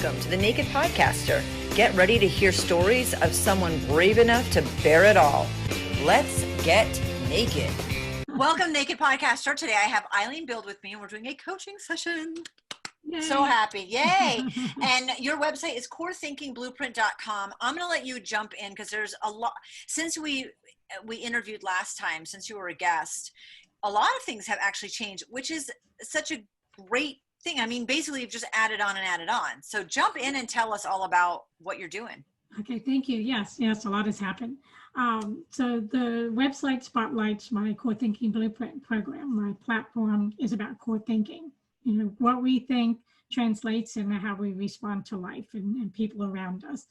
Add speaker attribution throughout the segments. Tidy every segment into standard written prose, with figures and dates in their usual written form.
Speaker 1: Welcome to the Naked Podcaster. Get ready to hear stories of someone brave enough to bear it all. Let's get naked. Welcome, Naked Podcaster. Today I have Eileen Bild with me, and we're doing a coaching session. Yay. So happy. Yay. And your website is corethinkingblueprint.com. I'm going to let you jump in because there's a lot. Since we interviewed last time, since you were a guest, a lot of things have actually changed, which is such a great thing. I mean, basically you've just added on and added on. So jump in and tell us all about what you're doing.
Speaker 2: Okay, thank you. Yes, a lot has happened. So the website spotlights my Core Thinking Blueprint program. My platform is about core thinking. You know, what we think translates into how we respond to life and people around us.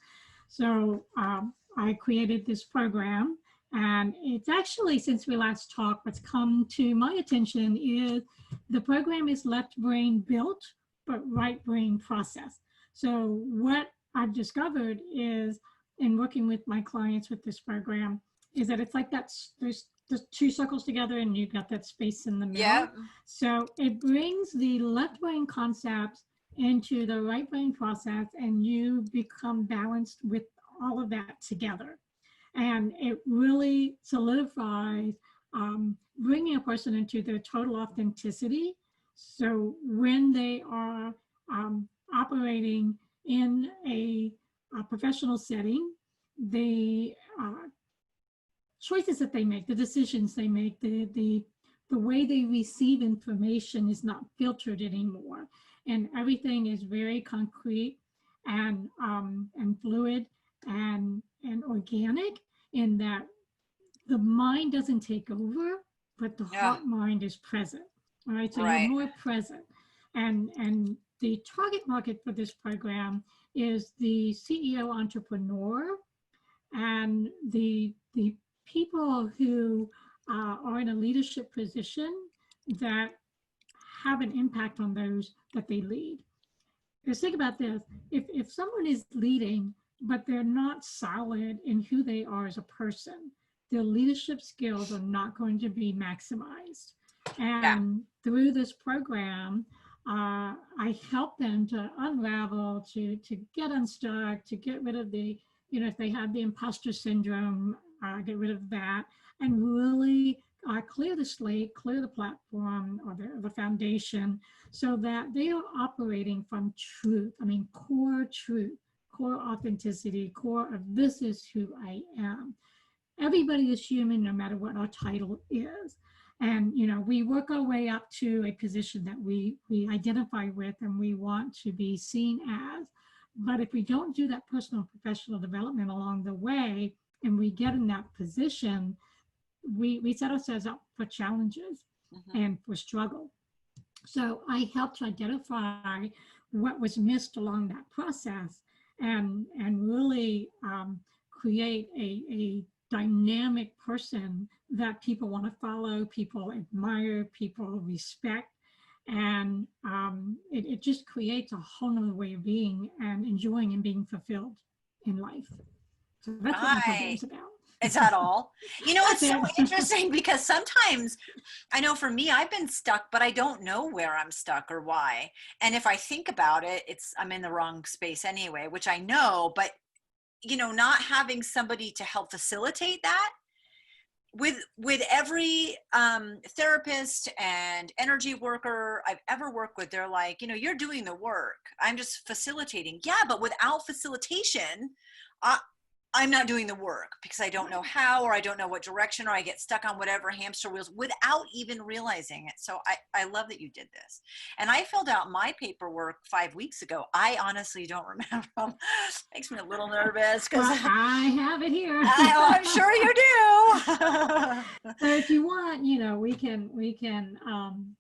Speaker 2: So I created this program, and it's actually, since we last talked, what's come to my attention is the program is left brain built, but right brain processed. So what I've discovered is, in working with my clients with this program, is that it's like there's two circles together and you've got that space in the middle. Yeah. So it brings the left brain concepts into the right brain process, and you become balanced with all of that together. And it really solidifies bringing a person into their total authenticity. So when they are operating in a professional setting, the choices that they make, the decisions they make, the way they receive information is not filtered anymore, and everything is very concrete and fluid and organic, in that the mind doesn't take over, but the heart mind is present. All right, so you're more present, and the target market for this program is the CEO entrepreneur and the people who are in a leadership position that have an impact on those that they lead. Because think about this, if someone is leading, but they're not solid in who they are as a person, their leadership skills are not going to be maximized. And through this program, I help them to unravel, to get unstuck, to get rid of the, if they have the imposter syndrome, get rid of that, and really clear the slate, clear the platform or the foundation, so that they are operating from truth. I mean, core truth, core authenticity, core of this is who I am. Everybody is human, no matter what our title is. And, we work our way up to a position that we identify with and we want to be seen as. But if we don't do that personal and professional development along the way, and we get in that position, we set ourselves up for challenges and for struggle. So I helped to identify what was missed along that process and really create a dynamic person that people want to follow, people admire, people respect. And it just creates a whole nother way of being and enjoying and being fulfilled in life. So that's what my program's about.
Speaker 1: Is that all? It's so interesting because sometimes, I know for me, I've been stuck, but I don't know where I'm stuck or why. And if I think about it, I'm in the wrong space anyway, which I know, but not having somebody to help facilitate that with every therapist and energy worker I've ever worked with, they're like, you're doing the work. I'm just facilitating. Yeah, but without facilitation, I'm not doing the work because I don't know how, or I don't know what direction, or I get stuck on whatever hamster wheels without even realizing it. So I love that you did this. And I filled out my paperwork 5 weeks ago. I honestly don't remember. Makes me a little nervous because
Speaker 2: I have it here.
Speaker 1: I'm sure you do.
Speaker 2: So if you want, we can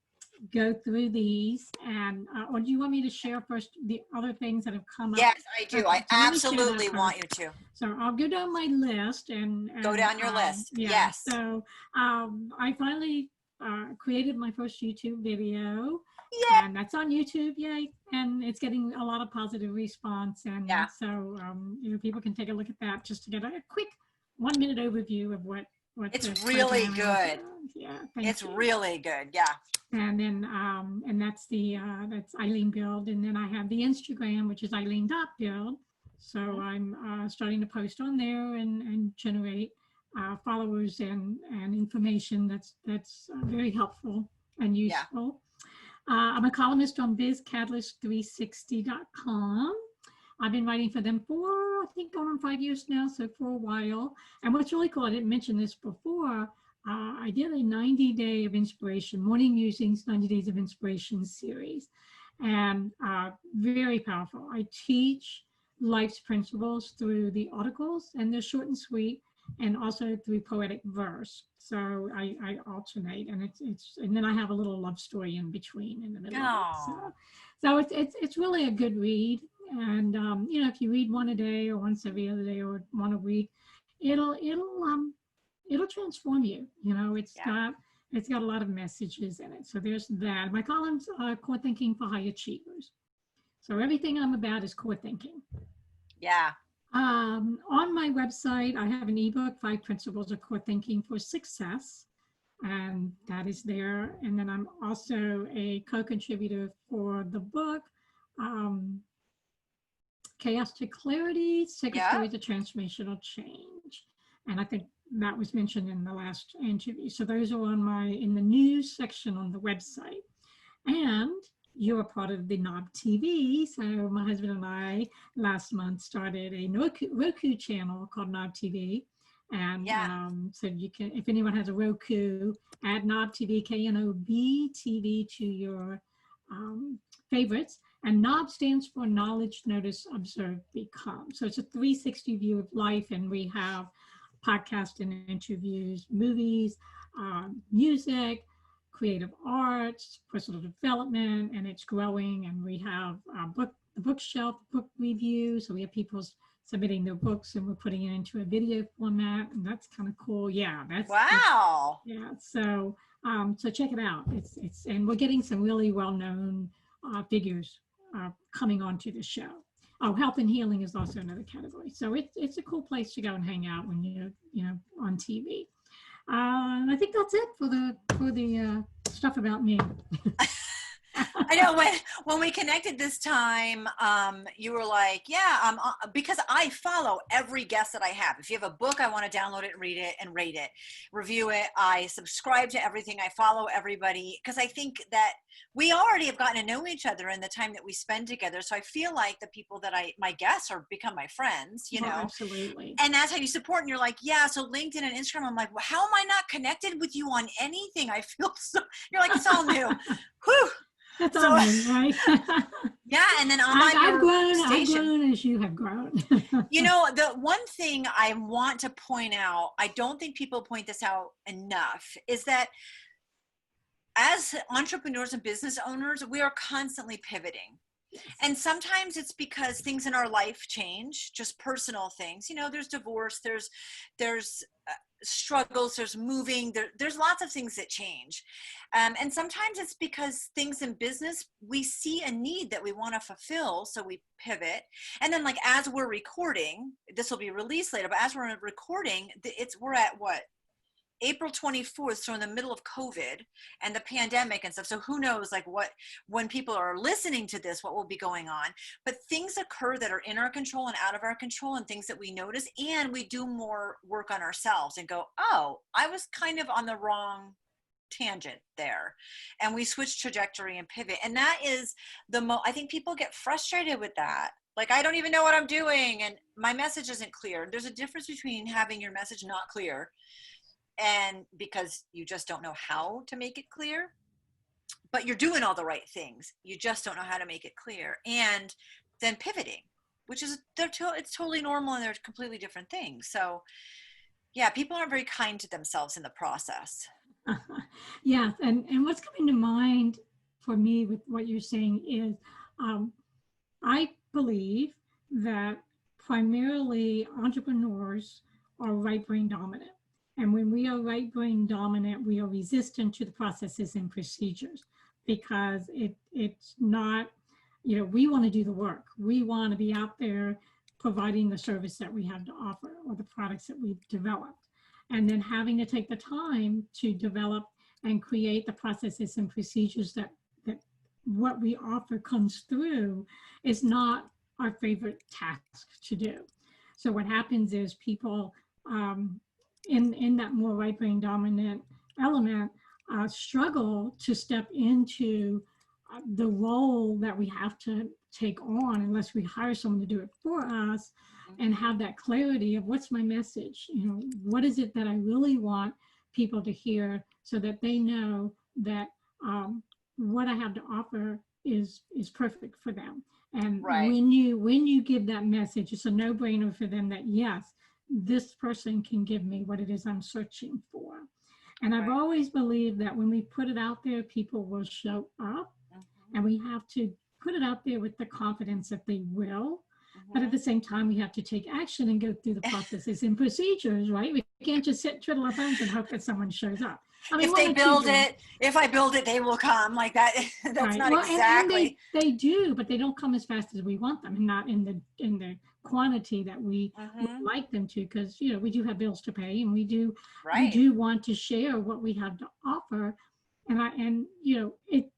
Speaker 2: go through these, and or do you want me to share first the other things that have come up?
Speaker 1: Yes, I do. I absolutely want you to.
Speaker 2: So I'll go down my list and
Speaker 1: go down your list.
Speaker 2: Yeah.
Speaker 1: Yes.
Speaker 2: So I finally created my first YouTube video.
Speaker 1: Yeah.
Speaker 2: And that's on YouTube, yay! And it's getting a lot of positive response, and so people can take a look at that just to get a quick 1-minute overview of what what
Speaker 1: It's
Speaker 2: the
Speaker 1: really
Speaker 2: program is.
Speaker 1: good.
Speaker 2: Yeah, thank
Speaker 1: It's
Speaker 2: you.
Speaker 1: really good. Yeah.
Speaker 2: And then, and that's that's Eileen Bild. And then I have the Instagram, which is Eileen.Bild. So I'm starting to post on there and generate followers and information that's very helpful and
Speaker 1: Yeah.
Speaker 2: useful. I'm a columnist on bizcatalyst360.com. I've been writing for them for, I think, going on 5 years now, so for a while. And what's really cool, I didn't mention this before, I did a 90-day of inspiration, morning musings, 90 days of inspiration series, and very powerful. I teach life's principles through the articles, and they're short and sweet, and also through poetic verse. So I alternate, and and then I have a little love story in between, in the middle of it.
Speaker 1: Oh,
Speaker 2: So it's really a good read. And you know, if you read one a day or once every other day or one a week, it'll it'll transform you. You know,
Speaker 1: yeah.
Speaker 2: it's got a lot of messages in it. So there's that. My columns are core thinking for high achievers. So everything I'm about is core thinking.
Speaker 1: Yeah.
Speaker 2: On my website, I have an ebook, 5 Principles of Core Thinking for Success, and that is there. And then I'm also a co-contributor for the book, Chaos to Clarity, Sacred
Speaker 1: Yeah.
Speaker 2: Stories of Transformational Change. And I think that was mentioned in the last interview. So those are in the news section on the website. And you're a part of the Knob TV. So my husband and I last month started a Roku channel called Knob TV. And
Speaker 1: Yeah.
Speaker 2: so you can, if anyone has a Roku, add Knob TV, KNOB TV to your favorites. And KNOB stands for Knowledge, Notice, Observe, Become. So it's a 360 view of life. And we have podcasts and interviews, movies, music, creative arts, personal development, and it's growing. And we have the bookshelf, book review. So we have people submitting their books, and we're putting it into a video format, and that's kind of cool. Yeah,
Speaker 1: Wow.
Speaker 2: yeah. So so check it out. It's and we're getting some really well-known figures coming onto the show. Oh, health and healing is also another category. So it's a cool place to go and hang out when you're on TV. I think that's it for the stuff about me.
Speaker 1: I know when we connected this time, you were like, yeah, because I follow every guest that I have. If you have a book, I want to download it, read it, and rate it, review it. I subscribe to everything. I follow everybody because I think that we already have gotten to know each other in the time that we spend together. So I feel like the people that my guests are become my friends,
Speaker 2: Oh, absolutely.
Speaker 1: and that's how you support. And you're like, yeah, so LinkedIn and Instagram, I'm like, well, how am I not connected with you on anything? I feel so, you're like, it's all new. Whew.
Speaker 2: That's all new, right?
Speaker 1: Yeah, and then on
Speaker 2: I've
Speaker 1: station,
Speaker 2: grown as you have grown.
Speaker 1: the one thing I want to point out, I don't think people point this out enough, is that as entrepreneurs and business owners, we are constantly pivoting. And sometimes it's because things in our life change, just personal things. There's divorce, there's struggles, there's moving, there's lots of things that change. And sometimes it's because things in business, we see a need that we want to fulfill, so we pivot. And then, like, as we're recording, this will be released later, but as we're recording, we're at what? April 24th, so in the middle of COVID and the pandemic and stuff. So who knows, like, when people are listening to this, what will be going on. But things occur that are in our control and out of our control, and things that we notice, and we do more work on ourselves and go, oh, I was kind of on the wrong tangent there. And we switch trajectory and pivot. And that is I think people get frustrated with that. Like, I don't even know what I'm doing, and my message isn't clear. There's a difference between having your message not clear and because you just don't know how to make it clear, but you're doing all the right things, you just don't know how to make it clear, and then pivoting, which is it's totally normal, and they're completely different things. So yeah, people aren't very kind to themselves in the process.
Speaker 2: Yeah, and what's coming to mind for me with what you're saying is I believe that primarily entrepreneurs are right brain dominant. And when we are right brain dominant, we are resistant to the processes and procedures because it's not, we want to do the work. We want to be out there providing the service that we have to offer or the products that we've developed. and then having to take the time to develop and create the processes and procedures that what we offer comes through is not our favorite task to do. So what happens is people in that more right brain dominant element struggle to step into the role that we have to take on unless we hire someone to do it for us, and have that clarity of what's my message, what is it that I really want people to hear, so that they know that what I have to offer is perfect for them. And
Speaker 1: Right.
Speaker 2: when you give that message, it's a no-brainer for them that yes, this person can give me what it is I'm searching for. And I've
Speaker 1: Right.
Speaker 2: always believed that when we put it out there, people will show up, and we have to put it out there with the confidence that they will. But at the same time, we have to take action and go through the processes and procedures, right? We can't just sit, twiddle our thumbs and hope that someone shows up. I mean,
Speaker 1: if I build it, they will come, like that. That's right. Not exactly.
Speaker 2: And they do, but they don't come as fast as we want them, and not in the quantity that we would like them to, because we do have bills to pay, and we do want to share what we have to offer, and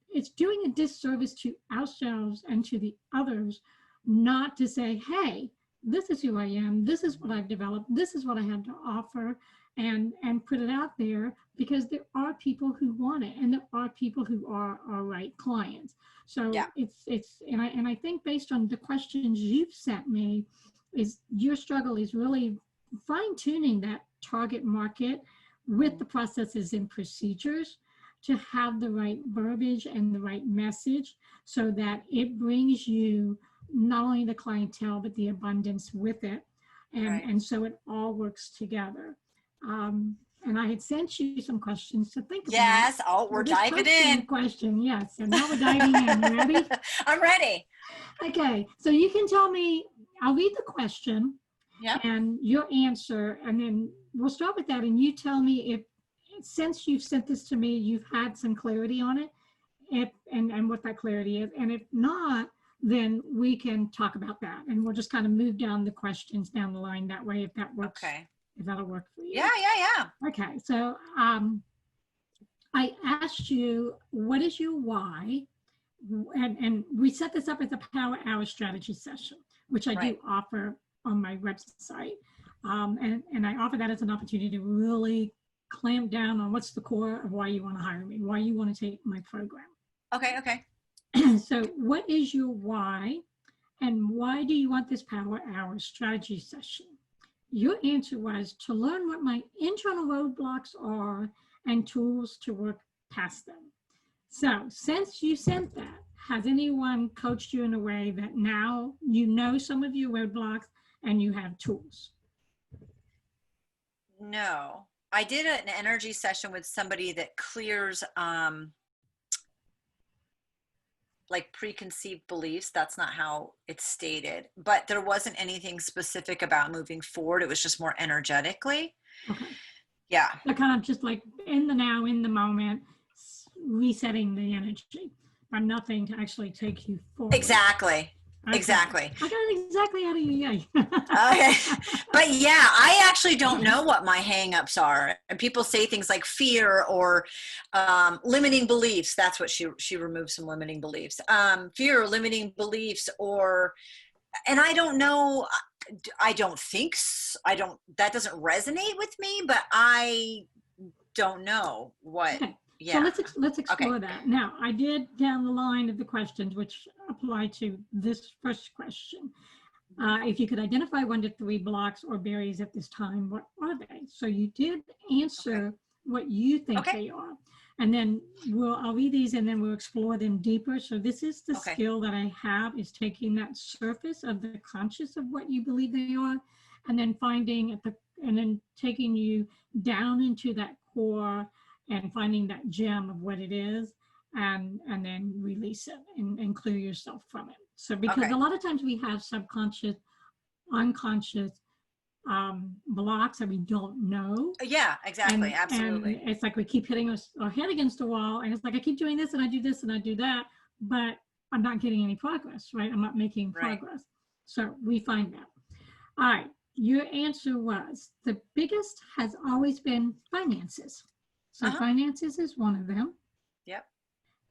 Speaker 2: it's doing a disservice to ourselves and to the others not to say, hey, this is who I am, this is what I've developed, this is what I have to offer, and put it out there, because there are people who want it, and there are people who are our right clients. So and I think based on the questions you've sent me, is your struggle is really fine-tuning that target market with the processes and procedures to have the right verbiage and the right message, so that it brings you not only the clientele, but the abundance with it. And so it all works together. And I had sent you some questions to think about.
Speaker 1: Yes, we're diving in.
Speaker 2: Yes, and now we're diving in. You ready?
Speaker 1: I'm ready.
Speaker 2: Okay, so you can tell me, I'll read the question and your answer, and then we'll start with that, and you tell me if, since you've sent this to me, you've had some clarity on it, and what that clarity is. And if not, then we can talk about that, and we'll just kind of move down the questions down the line that way, if that works.
Speaker 1: Okay.
Speaker 2: If that'll work for you.
Speaker 1: Yeah.
Speaker 2: Okay, so I asked you, what is your why? And we set this up as a power hour strategy session, which I do offer on my website. And I offer that as an opportunity to really clamp down on what's the core of why you want to hire me, why you want to take my program.
Speaker 1: Okay.
Speaker 2: So what is your why, and why do you want this power hour strategy session? Your answer was to learn what my internal roadblocks are and tools to work past them. So since you sent that, has anyone coached you in a way that now you know some of your roadblocks and you have tools?
Speaker 1: No, I did an energy session with somebody that clears like preconceived beliefs. That's not how it's stated, but there wasn't anything specific about moving forward. It was just more energetically.
Speaker 2: Okay.
Speaker 1: Yeah.
Speaker 2: So kind of just like in the now, in the moment, resetting the energy, but nothing to actually take you forward.
Speaker 1: Exactly.
Speaker 2: Okay.
Speaker 1: Exactly.
Speaker 2: I got it exactly out of you.
Speaker 1: Okay. But yeah, I actually don't know what my hangups are. And people say things like fear or limiting beliefs. That's what she removed, some limiting beliefs. Fear or limiting beliefs, and I don't know. That doesn't resonate with me, but I don't know what.
Speaker 2: Okay.
Speaker 1: Yeah.
Speaker 2: So let's explore that. Now, I did down the line of the questions, which apply to this first question. If you could identify 1 to 3 blocks or barriers at this time, what are they? So you did answer what you think they are. And then I'll read these and then we'll explore them deeper. So this is the skill that I have, is taking that surface of the conscious of what you believe they are, and then and then taking you down into that core and finding that gem of what it is, and then release it and clear yourself from it. So because a lot of times we have subconscious, unconscious blocks that we don't know.
Speaker 1: Yeah, exactly. Absolutely.
Speaker 2: And it's like we keep hitting our head against the wall, and it's like I keep doing this and I do this and I do that, but I'm not getting any progress, right? I'm not making progress. So we find that. All right. your answer was the biggest has always been finances. So finances is one of them.
Speaker 1: Yep.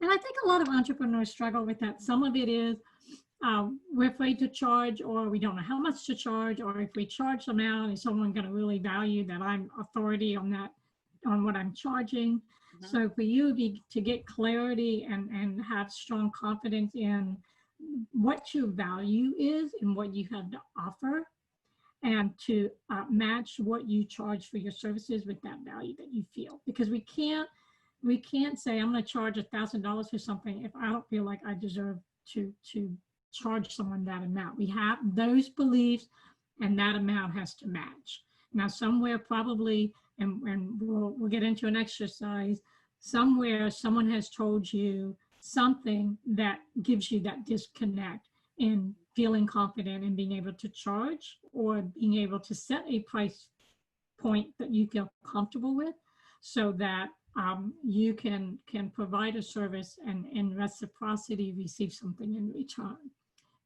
Speaker 2: And I think a lot of entrepreneurs struggle with that. Some of it is we're afraid to charge, or we don't know how much to charge, or if we charge them out, is someone going to really value that I'm authority on that, on what I'm charging? So for you to get clarity and have strong confidence in what your value is and what you have to offer, and to match what you charge for your services with that value that you feel. Because we can't say I'm going to charge $1,000 for something if I don't feel like I deserve to charge someone that amount. We have those beliefs, and that amount has to match. Now, somewhere probably, and we'll get into an exercise, somewhere someone has told you something that gives you that disconnect in feeling confident in being able to charge, or being able to set a price point that you feel comfortable with, so that you can provide a service and in reciprocity receive something in return,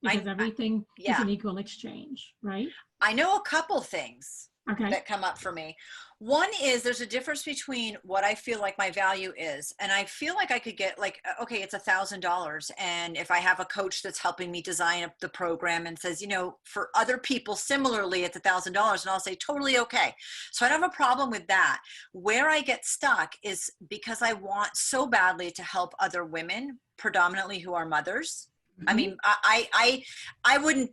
Speaker 2: because everything is an equal exchange, right?
Speaker 1: I know a couple things
Speaker 2: Okay.
Speaker 1: that come up for me. One is there's a difference between what I feel like my value is, and I feel like I could get like, okay, it's $1,000, and if I have a coach that's helping me design up the program and says, you know, for other people similarly it's $1,000, and I'll say totally okay. So I don't have a problem with that. Where I get stuck is because I want so badly to help other women, predominantly who are mothers. I mean, I wouldn't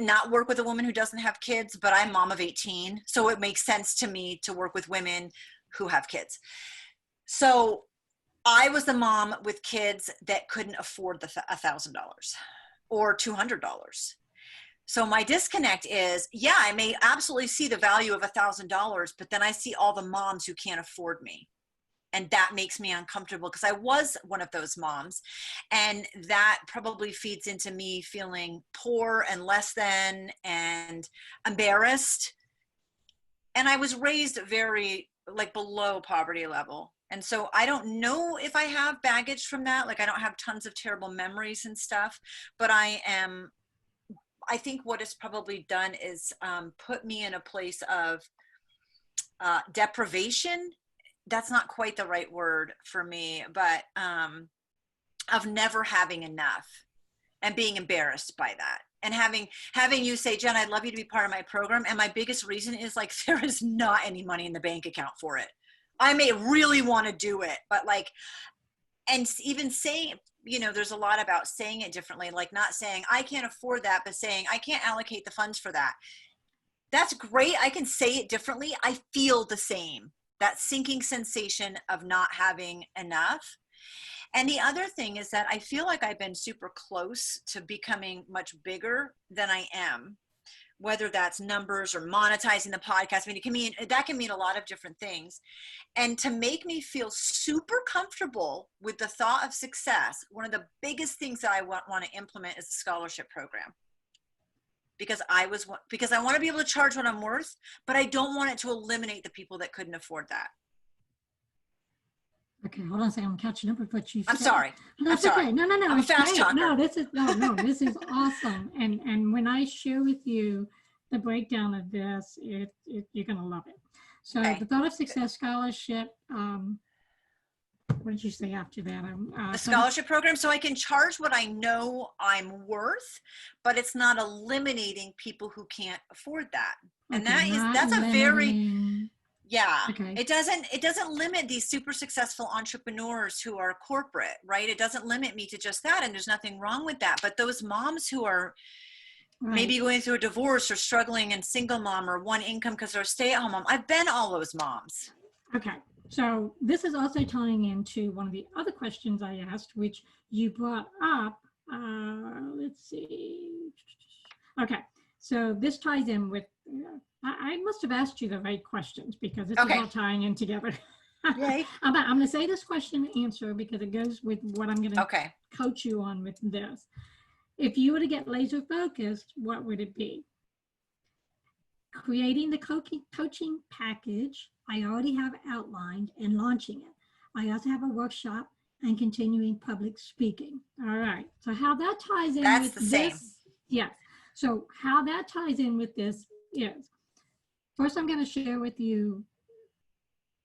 Speaker 1: not work with a woman who doesn't have kids, but I'm mom of 18. So it makes sense to me to work with women who have kids. So I was the mom with kids that couldn't afford the $1,000 or $200. So my disconnect is, yeah, I may absolutely see the value of $1,000, but then I see all the moms who can't afford me. And that makes me uncomfortable, because I was one of those moms, and that probably feeds into me feeling poor and less than and embarrassed. And I was raised very like below poverty level. And so I don't know if I have baggage from that. Like I don't have tons of terrible memories and stuff, but I think what it's probably done is put me in a place of deprivation. That's not quite the right word for me, but of never having enough and being embarrassed by that. And having you say, Jen, I'd love you to be part of my program. And my biggest reason is like, there is not any money in the bank account for it. I may really want to do it, but like, and even saying, you know, there's a lot about saying it differently, like not saying I can't afford that, but saying I can't allocate the funds for that. That's great. I can say it differently. I feel the same. That sinking sensation of not having enough. And the other thing is that I feel like I've been super close to becoming much bigger than I am, whether that's numbers or monetizing the podcast. I mean, that can mean a lot of different things. And to make me feel super comfortable with the thought of success, one of the biggest things that I want to implement is a scholarship program. Because I want to be able to charge what I'm worth, but I don't want it to eliminate the people that couldn't afford that.
Speaker 2: Okay, hold on a second. I'm catching up with what you said.
Speaker 1: I'm sorry.
Speaker 2: No, it's okay. No.
Speaker 1: I'm a fast talker.
Speaker 2: No, this is awesome. And when I share with you the breakdown of this, you're gonna love it. So the Thought of Success Scholarship. What did you say after that?
Speaker 1: A scholarship program, so I can charge what I know I'm worth, but it's not eliminating people who can't afford that. And that's a very, okay. It doesn't limit these super successful entrepreneurs who are corporate, right? It doesn't limit me to just that, and there's nothing wrong with that. But those moms who are maybe going through a divorce or struggling and single mom or one income because they're a stay-at-home mom, I've been all those moms.
Speaker 2: Okay. So this is also tying into one of the other questions I asked, which you brought up. Let's see. Okay, so this ties in with, I must have asked you the right questions, because it's all tying in together.
Speaker 1: Yay.
Speaker 2: I'm going to say this question and answer because it goes with what I'm going to coach you on with this. If you were to get laser focused, what would it be? Creating the coaching package I already have outlined and launching it. I also have a workshop and continuing public speaking. All right. So how that ties in with this. Yes. So how that ties in with this is, first I'm going to share with you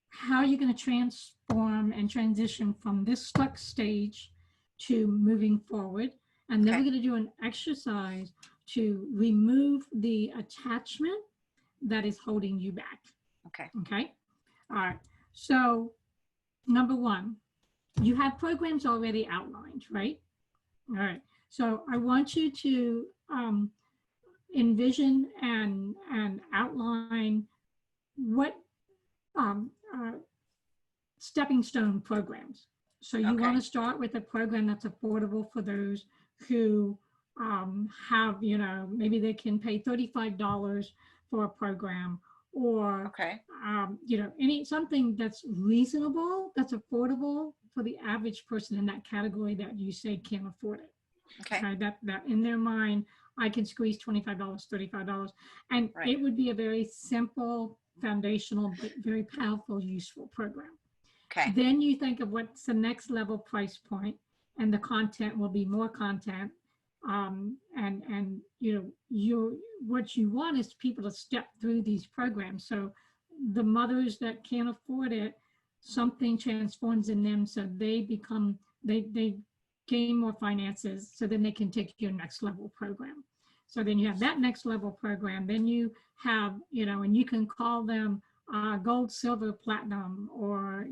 Speaker 2: how you're going to transform and transition from this stuck stage to moving forward. And then
Speaker 1: Okay.
Speaker 2: we're going to do an exercise to remove the attachment that is holding you back.
Speaker 1: Okay.
Speaker 2: Okay. All right. So number one, you have programs already outlined, right? All right. So I want you to envision and outline what stepping stone programs. So you want to start with a program that's affordable for those who have, maybe they can pay $35 for a program, or something that's reasonable, that's affordable for the average person in that category that you say can't afford it.
Speaker 1: Okay.
Speaker 2: That in their mind, I can squeeze $25, $35, and it would be a very simple, foundational, but very powerful, useful program.
Speaker 1: Okay.
Speaker 2: Then you think of what's the next level price point, and the content will be more content. What you want is people to step through these programs. So the mothers that can't afford it, something transforms in them, so they gain more finances, so then they can take your next level program. So then you have that next level program. Then you have, and you can call them gold, silver, platinum, or,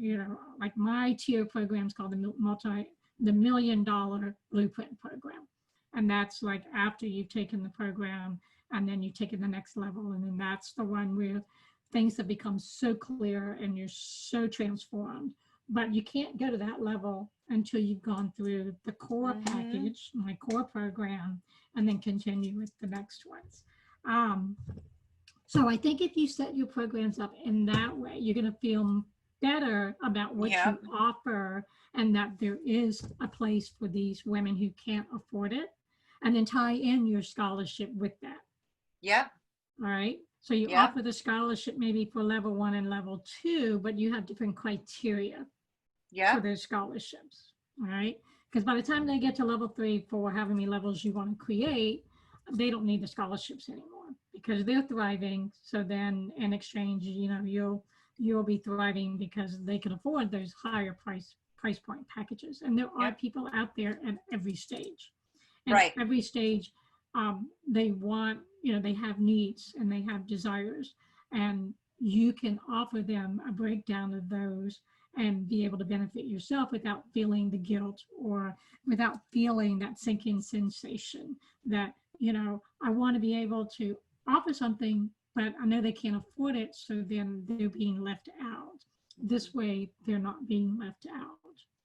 Speaker 2: like my tier program is called the $1 million blueprint program. And that's like after you've taken the program and then you've taken the next level. And then that's the one where things have become so clear and you're so transformed. But you can't go to that level until you've gone through the core package, my core program, and then continue with the next ones. So I think if you set your programs up in that way, you're going to feel better about what you offer, and that there is a place for these women who can't afford it, and then tie in your scholarship with that.
Speaker 1: Yeah.
Speaker 2: All right. So you offer the scholarship maybe for level 1 and level 2, but you have different criteria for those scholarships. All right. Because by the time they get to level 3, 4, however many levels you want to create, they don't need the scholarships anymore because they're thriving. So then in exchange, you'll be thriving because they can afford those higher price point packages. And there are people out there at every stage. And at every stage, they want, they have needs and they have desires, and you can offer them a breakdown of those and be able to benefit yourself without feeling the guilt or without feeling that sinking sensation that, I want to be able to offer something, but I know they can't afford it. So then they're being left out. This way, they're not being left out.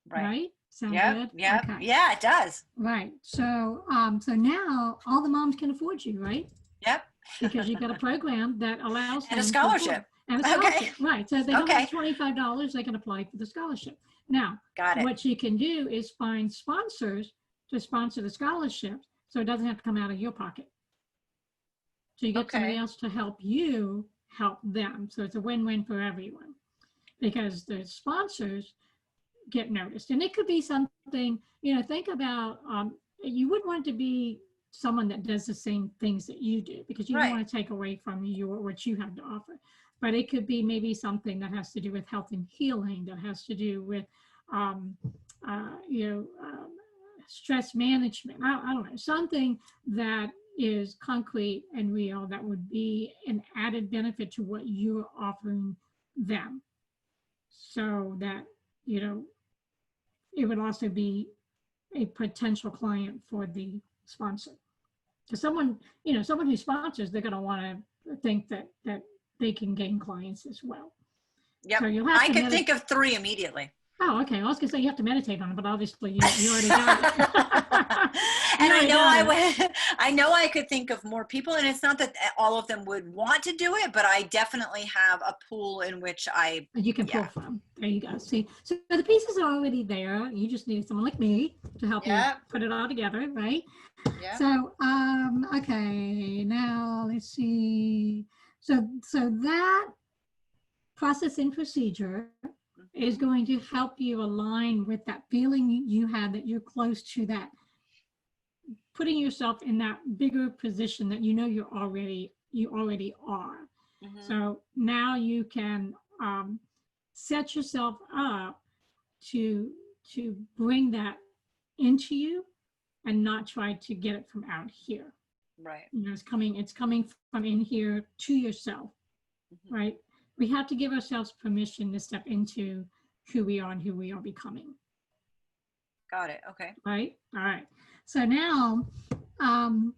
Speaker 2: Right? Sound good?
Speaker 1: Yeah.
Speaker 2: Okay.
Speaker 1: Yeah, it does.
Speaker 2: Right. So, so now all the moms can afford you, right?
Speaker 1: Yep.
Speaker 2: Because you've got a program that allows them
Speaker 1: and a scholarship.
Speaker 2: And a scholarship. Right. So they don't have $25, they can apply for the scholarship. Now, what you can do is find sponsors to sponsor the scholarship, so it doesn't have to come out of your pocket. So you get somebody else to help you help them. So it's a win-win for everyone, because the sponsors get noticed. And it could be something, think about, you wouldn't want it to be someone that does the same things that you do, because you don't want to take away from you or what you have to offer. But it could be maybe something that has to do with health and healing, that has to do with, stress management. I don't know, something that is concrete and real that would be an added benefit to what you're offering them, so that, it would also be a potential client for the sponsor. Because someone who sponsors, they're going to want to think that they can gain clients as well.
Speaker 1: Yep.
Speaker 2: So you'll have
Speaker 1: I could think of 3 immediately.
Speaker 2: Oh, okay. Well, I was going to say you have to meditate on it, but obviously you already got it.
Speaker 1: And I know I could think of more people, and it's not that all of them would want to do it, but I definitely have a pool in which
Speaker 2: you can pull from. There you go. See, so the pieces are already there. You just need someone like me to help you put it all together, right?
Speaker 1: Yeah.
Speaker 2: So, okay, now let's see. So that process and procedure is going to help you align with that feeling you had that you're close to that, putting yourself in that bigger position that you're already you already are.
Speaker 1: Mhm.
Speaker 2: So now you can set yourself up to bring that into you and not try to get it from out here.
Speaker 1: Right.
Speaker 2: You know, it's coming from in here to yourself,
Speaker 1: Mhm.
Speaker 2: right? We have to give ourselves permission to step into who we are and who we are becoming.
Speaker 1: Got it. Okay.
Speaker 2: Right? All right. So now um,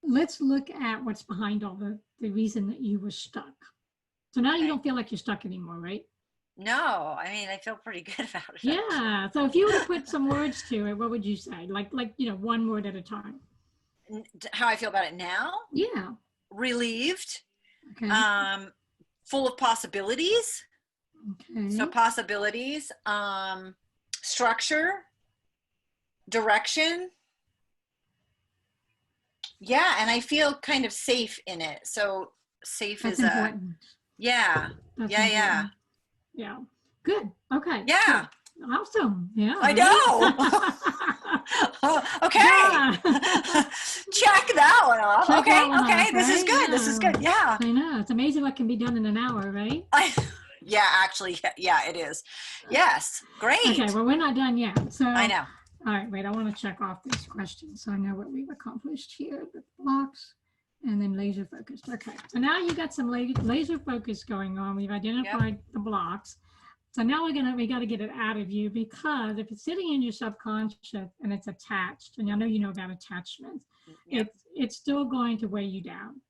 Speaker 2: let's look at what's behind all the reason that you were stuck. So now you
Speaker 1: Okay.
Speaker 2: don't feel like you're stuck anymore, right?
Speaker 1: No, I mean, I feel pretty good about it. Actually.
Speaker 2: Yeah. So if you were to put some words to it, what would you say? Like, you know, one word at a time.
Speaker 1: How I feel about it now?
Speaker 2: Yeah.
Speaker 1: Relieved.
Speaker 2: Okay.
Speaker 1: Full of possibilities. So
Speaker 2: Okay.
Speaker 1: possibilities. Structure. Direction. Yeah, and I feel kind of safe in it. So safe
Speaker 2: That's
Speaker 1: is a
Speaker 2: important.
Speaker 1: yeah.
Speaker 2: That's
Speaker 1: Yeah, yeah.
Speaker 2: important. Yeah. Good. Okay.
Speaker 1: Yeah.
Speaker 2: Good. Awesome. Yeah.
Speaker 1: I
Speaker 2: Right?
Speaker 1: know. Okay.
Speaker 2: Yeah.
Speaker 1: Check that one off.
Speaker 2: Check
Speaker 1: Okay.
Speaker 2: that one
Speaker 1: Okay.
Speaker 2: off,
Speaker 1: This is
Speaker 2: right?
Speaker 1: good. This is good. Yeah.
Speaker 2: I know. It's amazing what can be done in an hour, right?
Speaker 1: Yeah, actually, yeah, it is. Yes. Great.
Speaker 2: Okay, well, we're not done yet. So,
Speaker 1: I know.
Speaker 2: all right, wait, I want to check off these questions so I know what we've accomplished here. The blocks and then laser focused. Okay, so now you got some laser focus going on. We've identified the blocks. So now we got to get it out of you, because if it's sitting in your subconscious and it's attached, and I know you know about attachments,
Speaker 1: Yep.
Speaker 2: it's still going to weigh you down.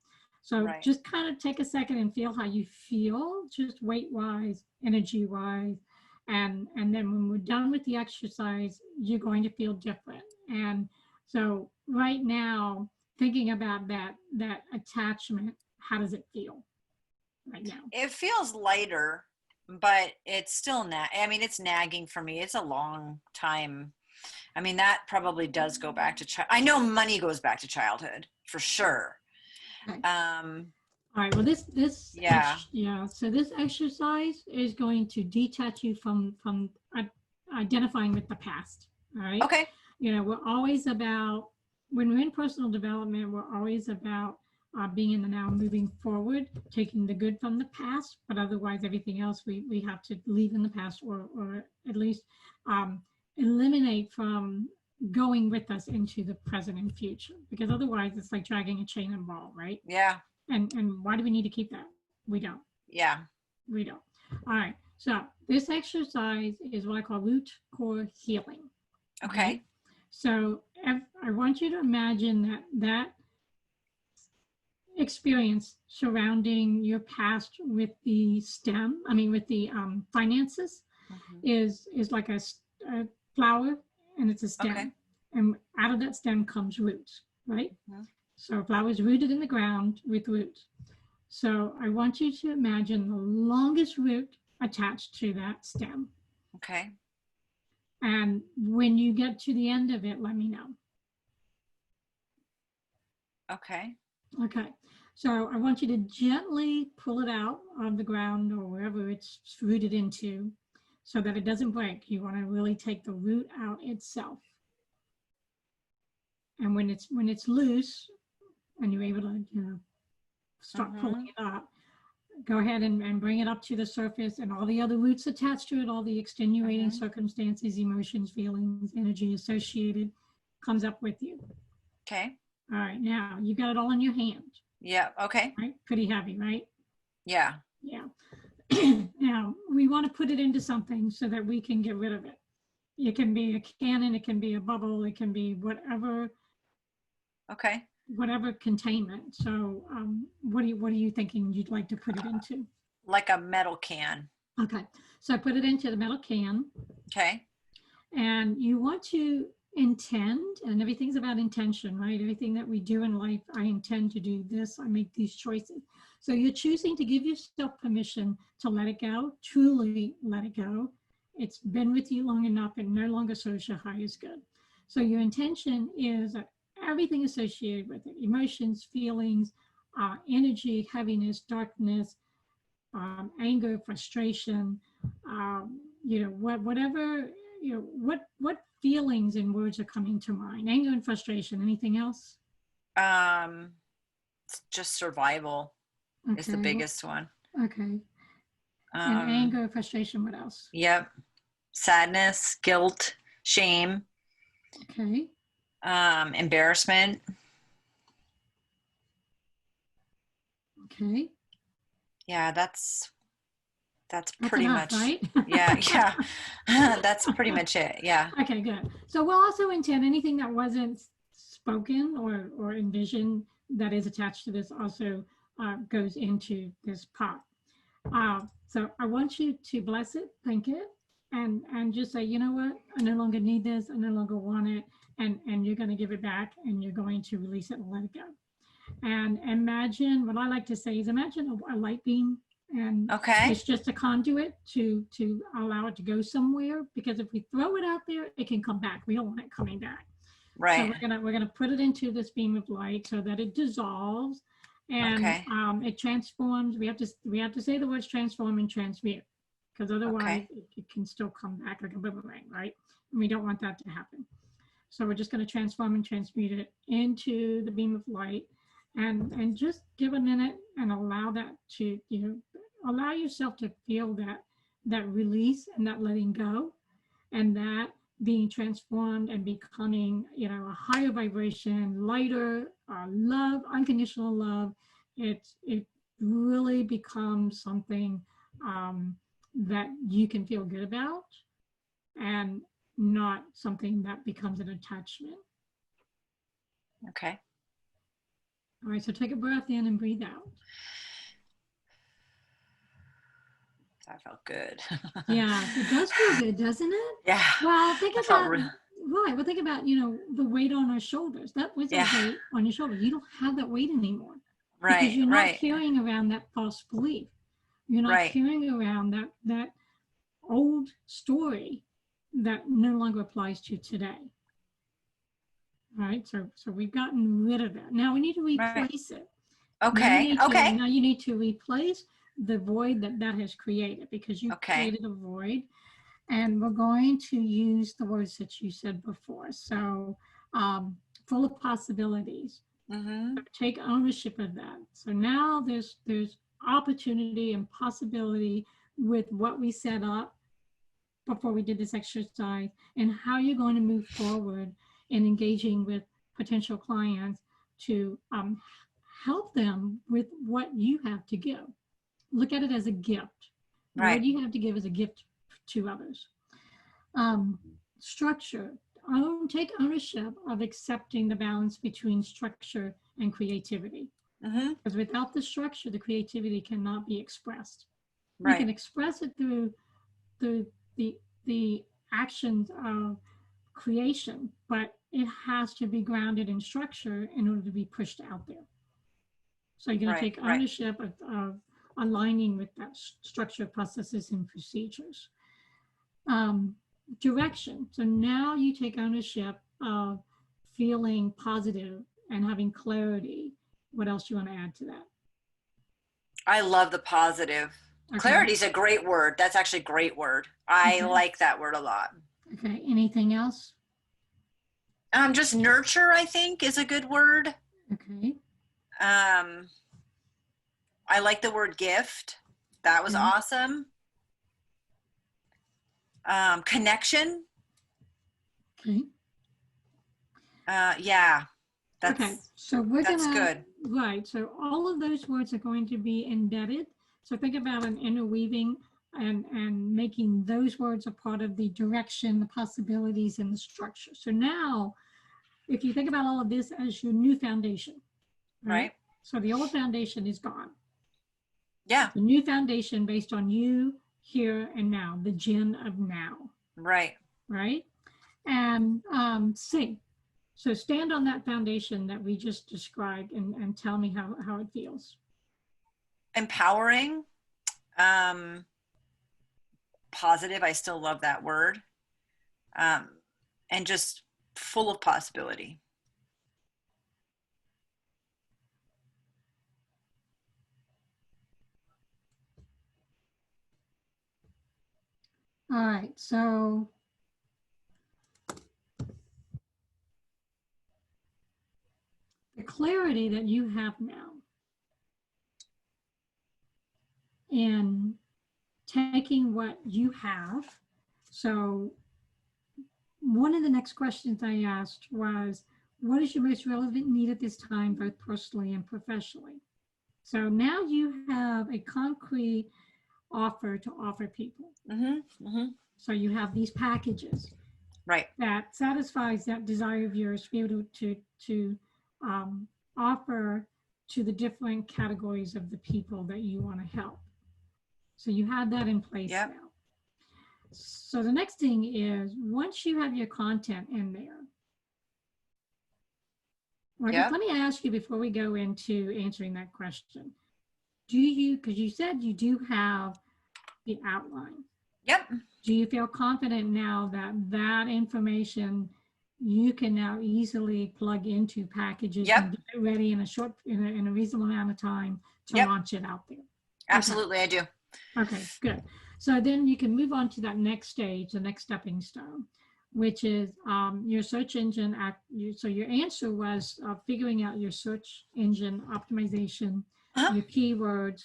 Speaker 2: So
Speaker 1: Right.
Speaker 2: just kind of take a second and feel how you feel, just weight wise, energy wise. And then when we're done with the exercise, you're going to feel different. And so right now, thinking about that attachment, how does it feel right now?
Speaker 1: It feels lighter, but it's still I mean, it's nagging for me. It's a long time. I mean, that probably does go back to I know money goes back to childhood for sure.
Speaker 2: Okay.
Speaker 1: Um,
Speaker 2: All right. Well,
Speaker 1: yeah.
Speaker 2: yeah. So this exercise is going to detach you from identifying with the past. All right.
Speaker 1: Okay.
Speaker 2: You know, we're always about, when we're in personal development, we're always about being in the now, moving forward, taking the good from the past, but otherwise everything else we have to leave in the past, or at least eliminate from going with us into the present and future, because otherwise it's like dragging a chain and ball, right?
Speaker 1: Yeah.
Speaker 2: And why do we need to keep that? We don't.
Speaker 1: Yeah.
Speaker 2: We don't. All right. So this exercise is what I call root core healing.
Speaker 1: Okay.
Speaker 2: So I want you to imagine that experience surrounding your past with the stem, with the finances, is like a flower, and it's a stem.
Speaker 1: Okay.
Speaker 2: And out of that stem comes roots, right? So flower is rooted in the ground with roots. So I want you to imagine the longest root attached to that stem.
Speaker 1: Okay.
Speaker 2: And when you get to the end of it, let me know.
Speaker 1: Okay.
Speaker 2: Okay. So I want you to gently pull it out of the ground or wherever it's rooted into, so that it doesn't break. You want to really take the root out itself. And when it's loose and you're able to, start pulling it up, go ahead and bring it up to the surface, and all the other roots attached to it, all the extenuating circumstances, emotions, feelings, energy associated, comes up with you.
Speaker 1: Okay.
Speaker 2: All right. Now you got it all in your hand.
Speaker 1: Yeah. Okay.
Speaker 2: Right. Pretty heavy, right?
Speaker 1: Yeah.
Speaker 2: Yeah. Now we want to put it into something so that we can get rid of it. It can be a cannon, it can be a bubble, it can be whatever.
Speaker 1: Okay.
Speaker 2: Whatever containment. So what are you thinking you'd like to put it into?
Speaker 1: Like a metal can.
Speaker 2: Okay. So I put it into the metal can.
Speaker 1: Okay.
Speaker 2: And you want to intend, and everything's about intention, right? Everything that we do in life, I intend to do this, I make these choices. So you're choosing to give yourself permission to let it go, truly let it go. It's been with you long enough, it no longer serves your highest good. So your intention is everything associated with it: emotions, feelings, energy, heaviness, darkness, anger, frustration, whatever, what feelings and words are coming to mind. Anger and frustration. Anything else?
Speaker 1: It's just survival is the
Speaker 2: Okay.
Speaker 1: biggest one.
Speaker 2: Okay. And anger, frustration, what else?
Speaker 1: Yep. Sadness, guilt, shame,
Speaker 2: Okay.
Speaker 1: embarrassment.
Speaker 2: Okay.
Speaker 1: Yeah, that's
Speaker 2: That's
Speaker 1: pretty
Speaker 2: enough,
Speaker 1: much,
Speaker 2: right?
Speaker 1: yeah, yeah. That's pretty much it. Yeah.
Speaker 2: Okay, good. So we'll also intend anything that wasn't spoken or envisioned that is attached to this also goes into this pot. So I want you to bless it, thank it, and just say, you know what, I no longer need this, I no longer want it, and you're going to give it back, and you're going to release it and let it go. And imagine, what I like to say is imagine a light beam, and
Speaker 1: Okay.
Speaker 2: it's just a conduit to allow it to go somewhere, because if we throw it out there, it can come back. We don't want it coming back. So
Speaker 1: Right.
Speaker 2: we're gonna put it into this beam of light so that it dissolves, and
Speaker 1: Okay.
Speaker 2: it transforms. We have to say the words transform and transmute, because otherwise
Speaker 1: Okay.
Speaker 2: it can still come back like a boomerang, right? And we don't want that to happen. So we're just going to transform and transmute it into the beam of light, and just give a minute and allow that to, allow yourself to feel that release and that letting go, and that being transformed and becoming, a higher vibration, lighter, love, unconditional love. It really becomes something that you can feel good about, and not something that becomes an attachment.
Speaker 1: Okay.
Speaker 2: All right, so take a breath in and breathe out.
Speaker 1: That felt good.
Speaker 2: Yeah, it does feel good, doesn't it?
Speaker 1: Yeah.
Speaker 2: Well, think
Speaker 1: I felt
Speaker 2: about, right, well, think about, the weight on our shoulders. That was a
Speaker 1: yeah.
Speaker 2: weight on your shoulders. You don't have that weight anymore, because
Speaker 1: Right.
Speaker 2: you're not
Speaker 1: Right.
Speaker 2: carrying around that false belief. You're not
Speaker 1: Right.
Speaker 2: carrying around that old story that no longer applies to today. All right, so we've gotten rid of that. Now we need to
Speaker 1: Right.
Speaker 2: replace it.
Speaker 1: Okay. Okay.
Speaker 2: Now you need to replace the void that has created, because you
Speaker 1: Okay.
Speaker 2: created a void, and we're going to use the words that you said before. So full of possibilities.
Speaker 1: Mm-hmm.
Speaker 2: Take ownership of that. So now there's opportunity and possibility with what we set up before we did this exercise, and how you're going to move forward in engaging with potential clients to help them with what you have to give. Look at it as a gift.
Speaker 1: Right.
Speaker 2: What you have to give is a gift to others. Structure. Take ownership of accepting the balance between structure and creativity.
Speaker 1: Mm-hmm.
Speaker 2: Because without the structure, the creativity cannot be expressed.
Speaker 1: Right.
Speaker 2: You can express it through the actions of creation, but it has to be grounded in structure in order to be pushed out there. So you're going to take ownership of aligning with that structure, processes, and procedures. Direction. So now you take ownership of feeling positive and having clarity. What else do you want to add to that?
Speaker 1: I love the positive. Okay. Clarity is a great word. That's actually a great word. I like that word a lot.
Speaker 2: Okay. Anything else?
Speaker 1: Just nurture, I think, is a good word.
Speaker 2: Okay.
Speaker 1: I like the word gift. That was awesome. Connection.
Speaker 2: Okay.
Speaker 1: Yeah.
Speaker 2: Okay. So we're
Speaker 1: that's good.
Speaker 2: Right. So all of those words are going to be embedded. So think about an interweaving and making those words a part of the direction, the possibilities, and the structure. So now, if you think about all of this as your new foundation, right? So the old foundation is gone.
Speaker 1: Yeah.
Speaker 2: The new foundation based on you, here, and now, the Jen of now.
Speaker 1: Right.
Speaker 2: Right? And sing. So stand on that foundation that we just described, and tell me how it feels.
Speaker 1: Empowering. Positive. I still love that word. And just full of possibility.
Speaker 2: All right, so the clarity that you have now in taking what you have. So one of the next questions I asked was, what is your most relevant need at this time, both personally and professionally? So now you have a concrete offer to offer people. So you have these packages
Speaker 1: Right.
Speaker 2: that satisfies that desire of yours to be able to offer to the different categories of the people that you want to help. So you have that in place
Speaker 1: Yep.
Speaker 2: now. So the next thing is, once you have your content in there, well, I guess
Speaker 1: Yep.
Speaker 2: let me ask you before we go into answering that question. Do you, because you said you do have the outline.
Speaker 1: Yep.
Speaker 2: Do you feel confident now that that information you can now easily plug into packages
Speaker 1: Yep.
Speaker 2: and get it ready in a reasonable amount of time to
Speaker 1: Yep.
Speaker 2: launch it out there?
Speaker 1: Absolutely, okay. I do.
Speaker 2: Okay, good. So then you can move on to that next stage, the next stepping stone, which is your search engine. So your answer was figuring out your search engine optimization, your keywords,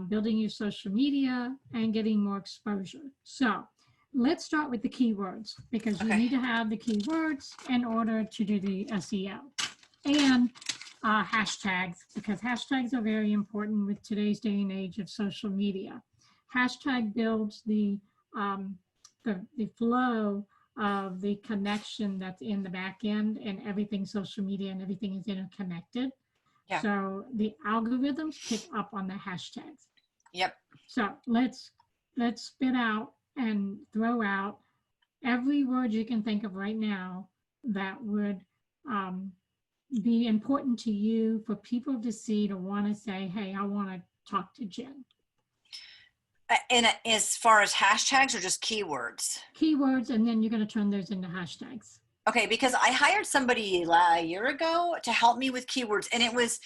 Speaker 2: building your social media, and getting more exposure. So let's start with the keywords, because you need to have the keywords in order to do the SEO. And hashtags, because hashtags are very important with today's day and age of social media. Hashtag builds the flow of the connection that's in the back end, and everything social media and everything is interconnected. Yeah. So the algorithms pick up on the hashtags.
Speaker 1: Yep.
Speaker 2: So let's spit out and throw out every word you can think of right now that would be important to you for people to see, to want to say, hey, I want to talk to Jen.
Speaker 1: And as far as hashtags or just keywords? Keywords,
Speaker 2: and then you're going to turn those into hashtags.
Speaker 1: Okay, because I hired somebody a year ago to help me with keywords, and it was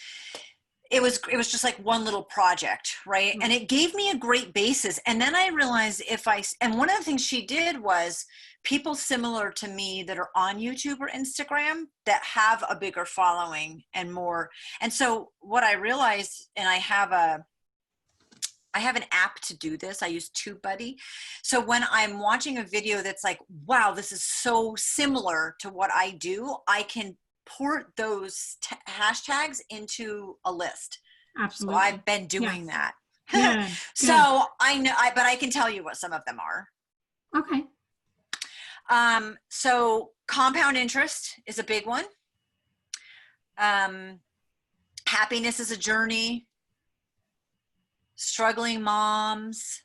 Speaker 1: just like one little project, right? And it gave me a great basis. And then I realized and one of the things she did was people similar to me that are on YouTube or Instagram that have a bigger following and more. And so what I realized, and I have an app to do this. I use TubeBuddy. So when I'm watching a video that's like, wow, this is so similar to what I do, I can port those hashtags into a list.
Speaker 2: Absolutely.
Speaker 1: So I've been doing that.
Speaker 2: Good.
Speaker 1: So I know, but I can tell you what some of them are.
Speaker 2: Okay.
Speaker 1: So compound interest is a big one. Happiness is a journey. Struggling moms.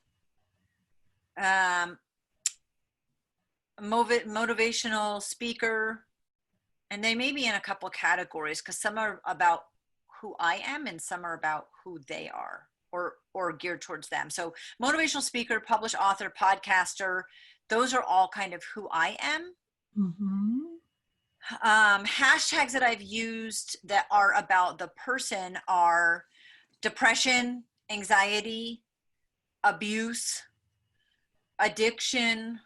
Speaker 1: Motivational speaker. And they may be in a couple categories, because some are about who I am and some are about who they are, or geared towards them. So motivational speaker, published author, podcaster, those are all kind of who I am. Hashtags that I've used that are about the person are depression, anxiety, abuse, addiction,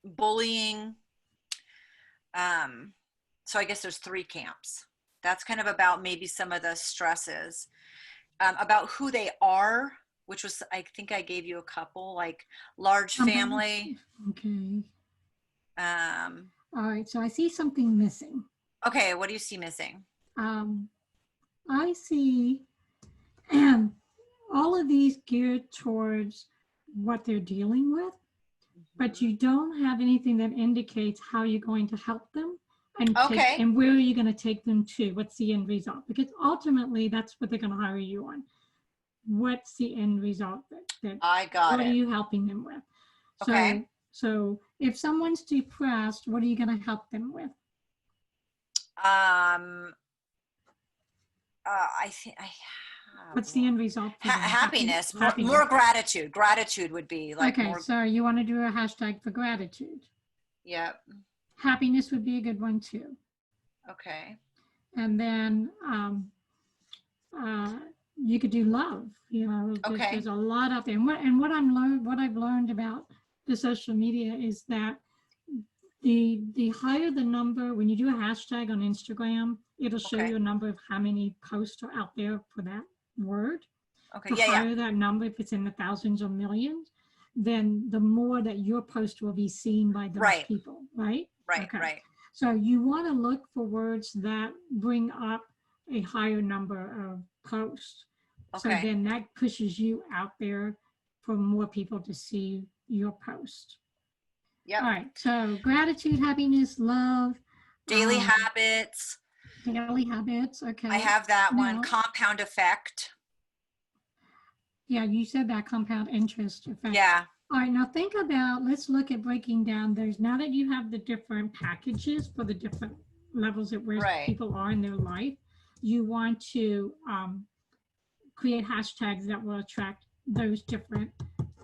Speaker 1: bullying. So I guess there's 3 camps. That's kind of about maybe some of the stresses. About who they are, which was, I think I gave you a couple, like large family.
Speaker 2: Okay. All right, so I see something missing.
Speaker 1: Okay, what do you see missing?
Speaker 2: I see all of these geared towards what they're dealing with, but you don't have anything that indicates how you're going to help them and where are you going to take them to. What's the end result? Because ultimately, that's what they're going to hire you on. What's the end result?
Speaker 1: I got it.
Speaker 2: What are you helping them with?
Speaker 1: Okay.
Speaker 2: So if someone's depressed, what are you going to help them with?
Speaker 1: I think
Speaker 2: what's the end result?
Speaker 1: Happiness. More gratitude. Gratitude would be like.
Speaker 2: Okay, so you want to do a hashtag for gratitude.
Speaker 1: Yep.
Speaker 2: Happiness would be a good one too.
Speaker 1: Okay.
Speaker 2: And then you could do love. You know, there's a lot out there. And what I've learned about the social media is that the higher the number, when you do a hashtag on Instagram, it'll show you a number of how many posts are out there for that word.
Speaker 1: Okay.
Speaker 2: The
Speaker 1: Yeah. Yeah.
Speaker 2: higher that number, if it's in the thousands or millions, then the more that your post will be seen by those
Speaker 1: Right.
Speaker 2: people, right?
Speaker 1: Right.
Speaker 2: Okay.
Speaker 1: Right.
Speaker 2: So you want to look for words that bring up a higher number of posts. So
Speaker 1: Okay.
Speaker 2: then that pushes you out there for more people to see your post.
Speaker 1: Yep.
Speaker 2: All right. So gratitude, happiness, love,
Speaker 1: Daily habits.
Speaker 2: daily habits. Okay.
Speaker 1: I have that one.
Speaker 2: Now,
Speaker 1: Compound effect.
Speaker 2: yeah, you said that compound interest effect.
Speaker 1: Yeah.
Speaker 2: All right, now think about, let's look at breaking down. There's now that you have the different packages for the different levels at where
Speaker 1: Right.
Speaker 2: people are in their life, you want to create hashtags that will attract those different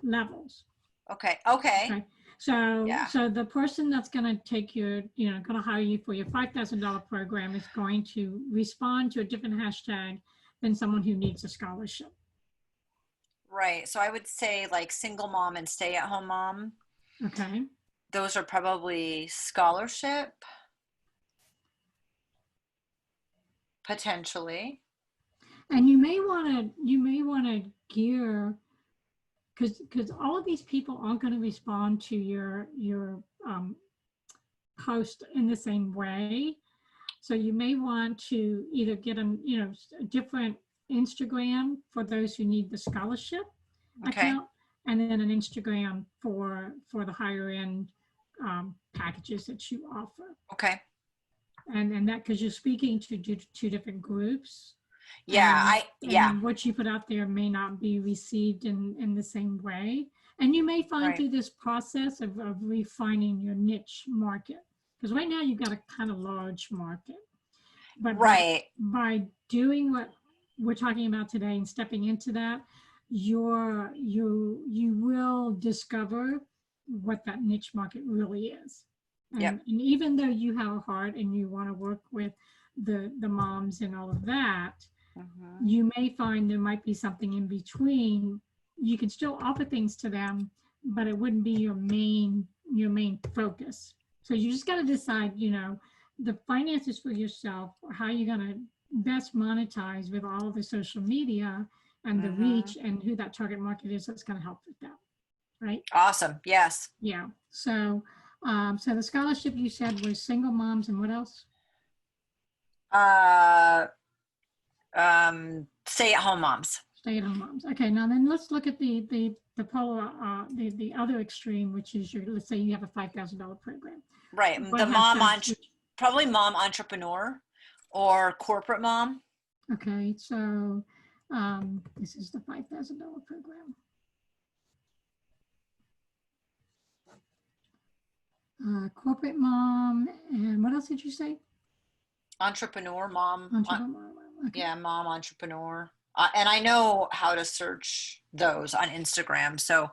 Speaker 2: levels.
Speaker 1: Okay. Okay.
Speaker 2: Okay. So,
Speaker 1: Yeah.
Speaker 2: so the person that's going to take your, going to hire you for your $5,000 program is going to respond to a different hashtag than someone who needs a scholarship.
Speaker 1: Right. So I would say like single mom and stay-at-home mom.
Speaker 2: Okay.
Speaker 1: Those are probably scholarship, potentially.
Speaker 2: And you may want to gear, because all of these people aren't going to respond to your post in the same way. So you may want to either get a different Instagram for those who need the scholarship account, and then an Instagram for the higher end packages that you offer.
Speaker 1: Okay.
Speaker 2: And that, because you're speaking to two different groups.
Speaker 1: Yeah.
Speaker 2: And what you put out there may not be received in the same way. And you may find through this process of refining your niche market, because right now you've got a kind of large market. But by doing what we're talking about today and stepping into that, you will discover what that niche market really is. And even though you have a heart and you want to work with the moms and all of that, you may find there might be something in between. You can still offer things to them, but it wouldn't be your main focus. So you just got to decide, the finances for yourself, or how you're going to best monetize with all of the social media and the reach and who that target market is that's going to help with that. Right?
Speaker 1: Awesome. Yes.
Speaker 2: Yeah. So, so the scholarship you said was single moms, and what else?
Speaker 1: Stay-at-home moms.
Speaker 2: Stay-at-home moms. Okay. Now then, let's look at the polar, the other extreme, which is let's say you have a $5,000 program.
Speaker 1: Right. The mom probably mom entrepreneur or corporate mom.
Speaker 2: Okay. So this is the $5,000 program. Corporate mom, and what else did you say?
Speaker 1: Entrepreneur mom.
Speaker 2: Okay.
Speaker 1: Yeah, mom entrepreneur. And I know how to search those on Instagram. So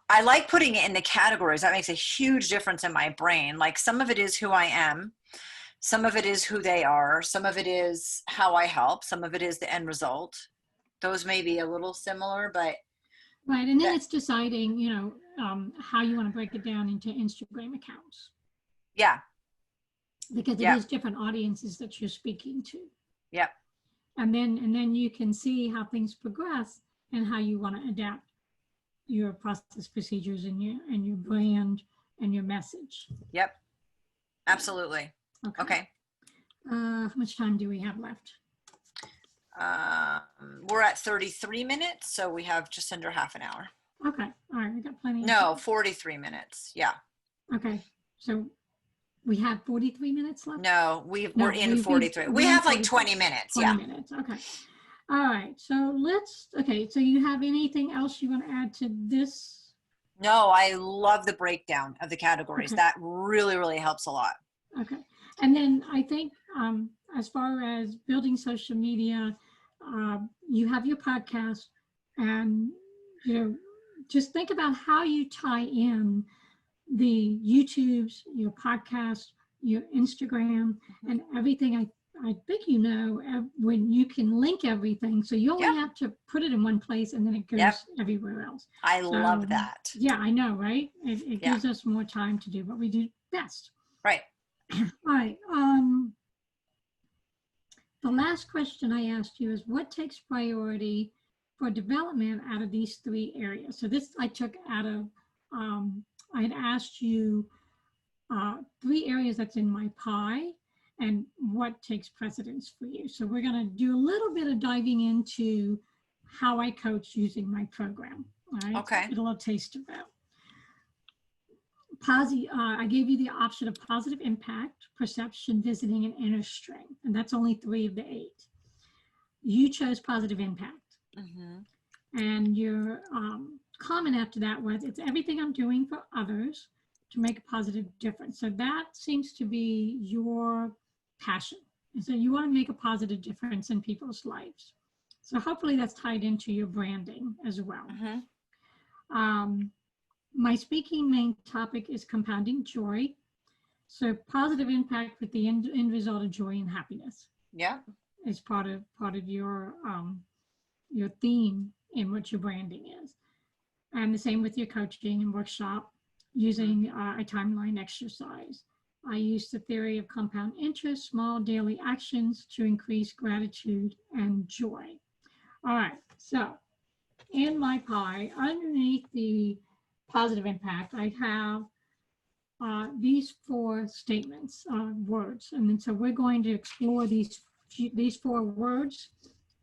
Speaker 1: I like putting it in the categories. That makes a huge difference in my brain. Like some of it is who I am. Some of it is who they are. Some of it is how I help. Some of it is the end result. Those may be a little similar, but.
Speaker 2: Right. And then it's deciding, how you want to break it down into Instagram accounts.
Speaker 1: Yeah.
Speaker 2: Because it is different audiences that you're speaking to.
Speaker 1: Yep.
Speaker 2: And then you can see how things progress and how you want to adapt your process, procedures, and your brand and your message.
Speaker 1: Yep. Absolutely. Okay.
Speaker 2: How much time do we have left?
Speaker 1: We're at 33 minutes, so we have just under half an hour.
Speaker 2: Okay. All right. We got plenty.
Speaker 1: No, 43 minutes. Yeah.
Speaker 2: Okay. So we have 43 minutes left?
Speaker 1: No, we're in 43. We have like 20 minutes.
Speaker 2: 20 minutes. Okay. All right. So so you have anything else you want to add to this?
Speaker 1: No, I love the breakdown of the categories. That really, really helps a lot.
Speaker 2: Okay. And then I think as far as building social media, you have your podcast, and just think about how you tie in the YouTubes, your podcast, your Instagram, and everything. I think when you can link everything, so you only have to put it in one place and then it goes everywhere else.
Speaker 1: I love that.
Speaker 2: Yeah, I know, right? It gives us more time to do what we do best.
Speaker 1: Right.
Speaker 2: All right. The last question I asked you is, what takes priority for development out of these 3 areas. So this I took out of, I had asked you 3 areas that's in my pie and what takes precedence for you. So we're going to do a little bit of diving into how I coach using my program. All right.
Speaker 1: Okay.
Speaker 2: Get a little taste of that. I gave you the option of positive impact, perception, visiting, and inner strength. And that's only 3 of the 8. You chose positive impact.
Speaker 1: Mm-hmm.
Speaker 2: And your comment after that was, it's everything I'm doing for others to make a positive difference. So that seems to be your passion. And so you want to make a positive difference in people's lives. So hopefully that's tied into your branding as well.
Speaker 1: Mm-hmm.
Speaker 2: My speaking main topic is compounding joy. So positive impact with the end result of joy and happiness.
Speaker 1: Yeah. Is
Speaker 2: part of your theme in what your branding is. And the same with your coaching and workshop, using a timeline exercise. I use the theory of compound interest, small daily actions to increase gratitude and joy. All right, so in my pie, underneath the positive impact, I have these 4 statements, words. And then so we're going to explore these 4 words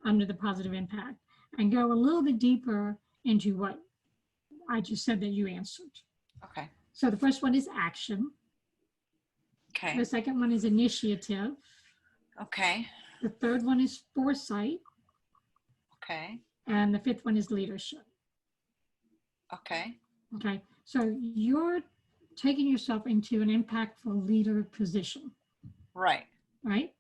Speaker 2: under the positive impact and go a little bit deeper into what I just said that you answered.
Speaker 1: Okay.
Speaker 2: So the first one is action.
Speaker 1: Okay.
Speaker 2: The second one is initiative.
Speaker 1: Okay.
Speaker 2: The third one is foresight.
Speaker 1: Okay.
Speaker 2: And the 5th one is leadership.
Speaker 1: Okay.
Speaker 2: Okay. So you're taking yourself into an impactful leader position.
Speaker 1: Right.
Speaker 2: Right?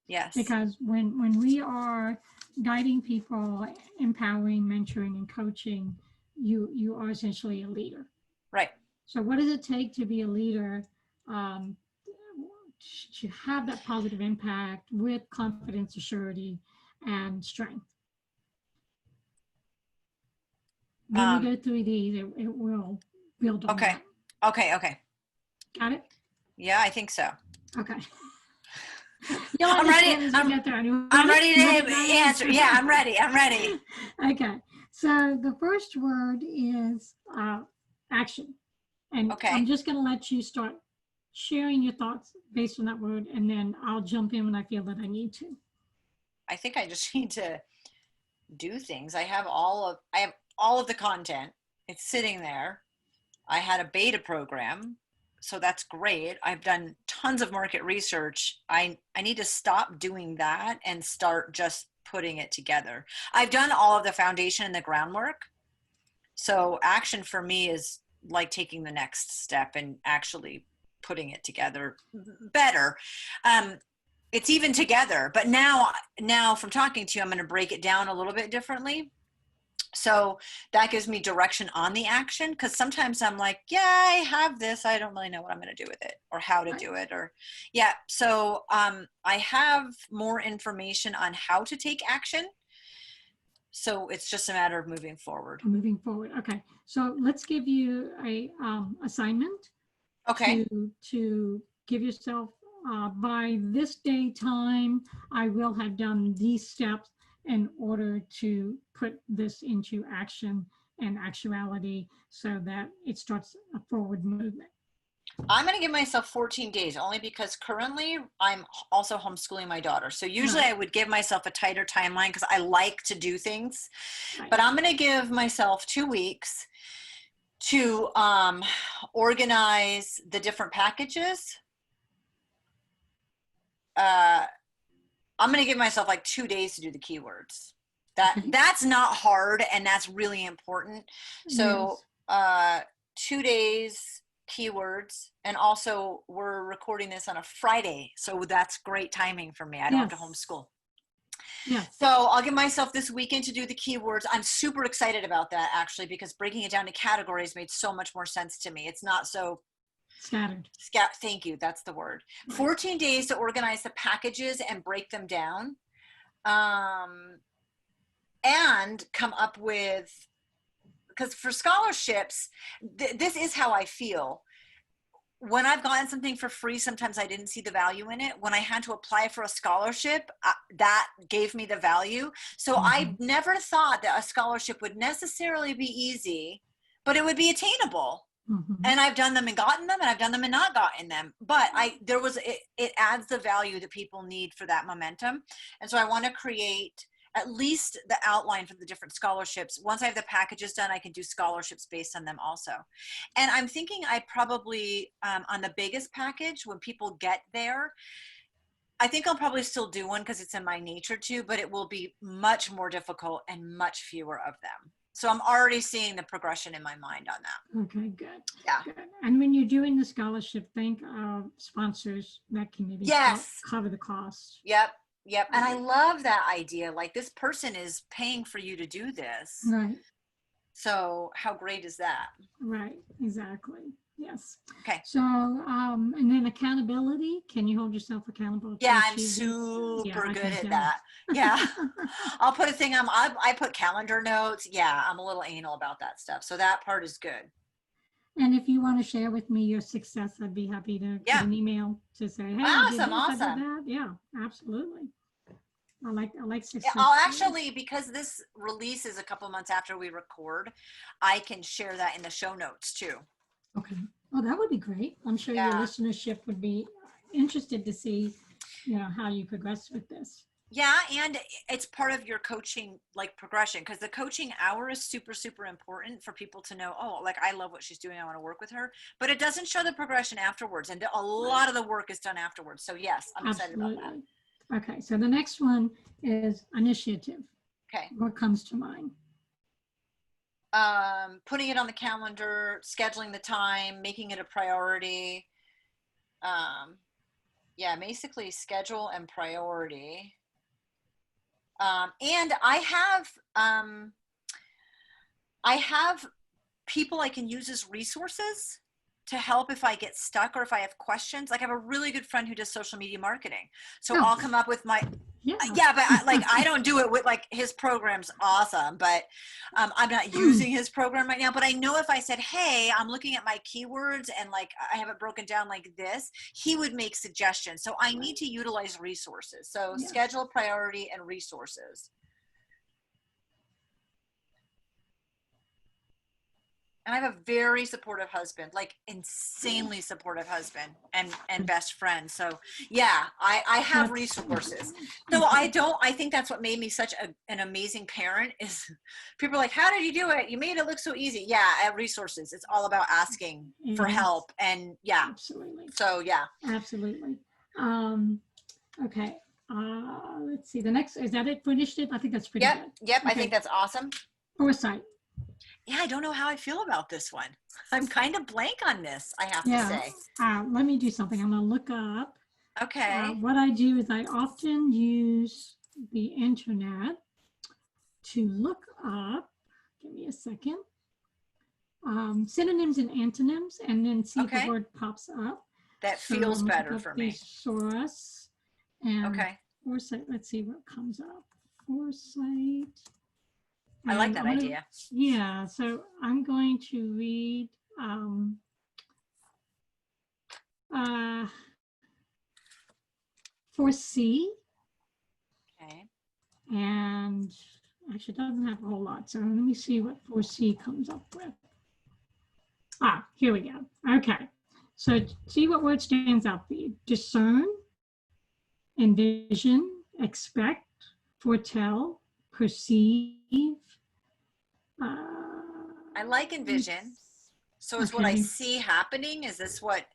Speaker 1: Yes.
Speaker 2: Because when we are guiding people, empowering, mentoring, and coaching, you are essentially a leader.
Speaker 1: Right.
Speaker 2: So what does it take to be a leader, to have that positive impact with confidence, assurity, and strength? When we go through these, it will build on that.
Speaker 1: Okay. Okay.
Speaker 2: Got it?
Speaker 1: Yeah, I think so.
Speaker 2: Okay.
Speaker 1: I'm ready. I'm ready to answer. Yeah, I'm ready. I'm ready.
Speaker 2: Okay. So the first word is action. And I'm just going to let you start sharing your thoughts based on that word, and then I'll jump in when I feel that I need to.
Speaker 1: I think I just need to do things. I have all of the content. It's sitting there. I had a beta program, so that's great. I've done tons of market research. I need to stop doing that and start just putting it together. I've done all of the foundation and the groundwork. So action for me is like taking the next step and actually putting it together better. It's even together, but now from talking to you, I'm going to break it down a little bit differently. So that gives me direction on the action, because sometimes I'm like, yeah, I have this. I don't really know what I'm going to do with it or how to do it, or yeah. So I have more information on how to take action. So it's just a matter of moving forward.
Speaker 2: Moving forward. Okay. So let's give you a assignment.
Speaker 1: Okay.
Speaker 2: To give yourself by this day time, I will have done these steps in order to put this into action and actuality so that it starts a forward movement.
Speaker 1: I'm going to give myself 14 days only because currently I'm also homeschooling my daughter. So usually I would give myself a tighter timeline because I like to do things, but I'm going to give myself 2 weeks to organize the different packages. I'm going to give myself like 2 days to do the keywords. That's not hard, and that's really important. So 2 days keywords, and also we're recording this on a Friday, so that's great timing for me. I don't have to homeschool. Yeah. So I'll give myself this weekend to do the keywords. I'm super excited about that, actually, because breaking it down to categories made so much more sense to me. It's not so
Speaker 2: scattered.
Speaker 1: Thank you. That's the word. 14 days to organize the packages and break them down, and come up with, because for scholarships, this is how I feel. when I've gotten something for free, sometimes I didn't see the value in it. When I had to apply for a scholarship, that gave me the value. So I never thought that a scholarship would necessarily be easy, but it would be attainable. And I've done them and gotten them, and I've done them and not gotten them. But it adds the value that people need for that momentum. And so I want to create at least the outline for the different scholarships. Once I have the packages done, I can do scholarships based on them also. And I'm thinking I probably, on the biggest package, when people get there, I think I'll probably still do one because it's in my nature to, but it will be much more difficult and much fewer of them. So I'm already seeing the progression in my mind on that.
Speaker 2: Okay, good.
Speaker 1: Yeah.
Speaker 2: Good. And when you're doing the scholarship, think of sponsors that can maybe cover the cost.
Speaker 1: Yep. Yep. And I love that idea. Like, this person is paying for you to do this.
Speaker 2: Right.
Speaker 1: So how great is that?
Speaker 2: Right. Exactly. Yes.
Speaker 1: Okay.
Speaker 2: So, and then accountability. Can you hold yourself accountable?
Speaker 1: Yeah, I'm super good at that. Yeah. I'll put a thing on, I put calendar notes. Yeah. I'm a little anal about that stuff. So that part is good.
Speaker 2: And if you want to share with me your success, I'd be happy to get an email to say, hey,
Speaker 1: awesome.
Speaker 2: I did that. Yeah, absolutely. I like success.
Speaker 1: I'll actually, because this release is a couple months after we record, I can share that in the show notes too.
Speaker 2: Okay. Oh, that would be great. I'm sure your listenership would be interested to see, how you progress with this.
Speaker 1: Yeah, and it's part of your coaching, like, progression, because the coaching hour is super, super important for people to know, oh, like, I love what she's doing, I want to work with her, but it doesn't show the progression afterwards, and a lot of the work is done afterwards. So yes, I'm excited about that.
Speaker 2: Okay, so the next one is initiative.
Speaker 1: Okay.
Speaker 2: What comes to mind?
Speaker 1: Putting it on the calendar, scheduling the time, making it a priority. Yeah, basically schedule and priority. And I have people I can use as resources to help if I get stuck or if I have questions. Like, I have a really good friend who does social media marketing. So I'll come up with but I don't do it with, like, his program's awesome, but I'm not using his program right now. But I know if I said, hey, I'm looking at my keywords and, like, I have it broken down like this, he would make suggestions. So I need to utilize resources. So schedule, priority, and resources. And I have a very supportive husband, like insanely supportive husband and best friend. So yeah, I have resources. So I think that's what made me such an amazing parent is people are like, how did you do it? You made it look so easy. Yeah, I have resources. It's all about asking for help. And yeah.
Speaker 2: Absolutely.
Speaker 1: So yeah.
Speaker 2: Absolutely. Okay. Let's see. The next, is that it for initiative? I think that's pretty good.
Speaker 1: Yep. Okay. I think that's awesome.
Speaker 2: Foresight.
Speaker 1: Yeah, I don't know how I feel about this one. I'm kind of blank on this, I have to say.
Speaker 2: Let me do something. I'm going to look up.
Speaker 1: Okay.
Speaker 2: What I do is I often use the internet to look up, give me a second, synonyms and antonyms, and then see if the word pops up.
Speaker 1: That feels better for me.
Speaker 2: Thesaurus and foresight. Let's see what comes up. Foresight.
Speaker 1: I like that idea.
Speaker 2: Yeah, so I'm going to read foresee.
Speaker 1: Okay.
Speaker 2: And actually it doesn't have a whole lot. So let me see what foresee comes up with. Here we go. Okay. So see what word stands out for you. Discern, envision, expect, foretell, perceive.
Speaker 1: I like envision. So it's what I see happening. Is this what?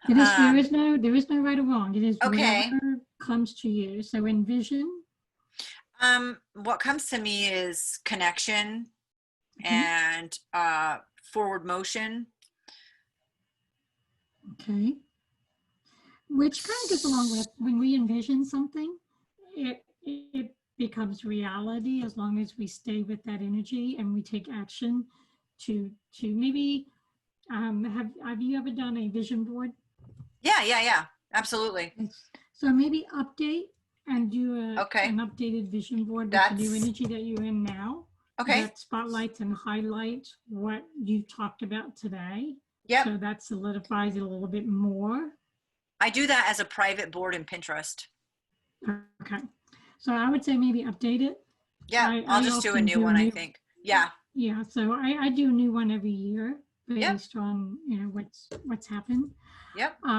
Speaker 2: It is. There is no right or wrong. It is whatever comes to you. So envision.
Speaker 1: What comes to me is connection and forward motion.
Speaker 2: Okay. Which kind of goes along with when we envision something, it becomes reality as long as we stay with that energy and we take action to maybe have you ever done a vision board?
Speaker 1: Yeah, absolutely.
Speaker 2: So maybe update and do an updated vision board with the new energy that you're in now. That spotlights and highlights what you talked about today
Speaker 1: Yep.
Speaker 2: So that solidifies it a little bit more.
Speaker 1: I do that as a private board in Pinterest.
Speaker 2: Okay. So I would say maybe update it.
Speaker 1: Yeah, I'll just do a new one, I think. Yeah.
Speaker 2: Yeah. So I do a new one every year
Speaker 1: Yep.
Speaker 2: based on, what's happened.
Speaker 1: Yep.
Speaker 2: So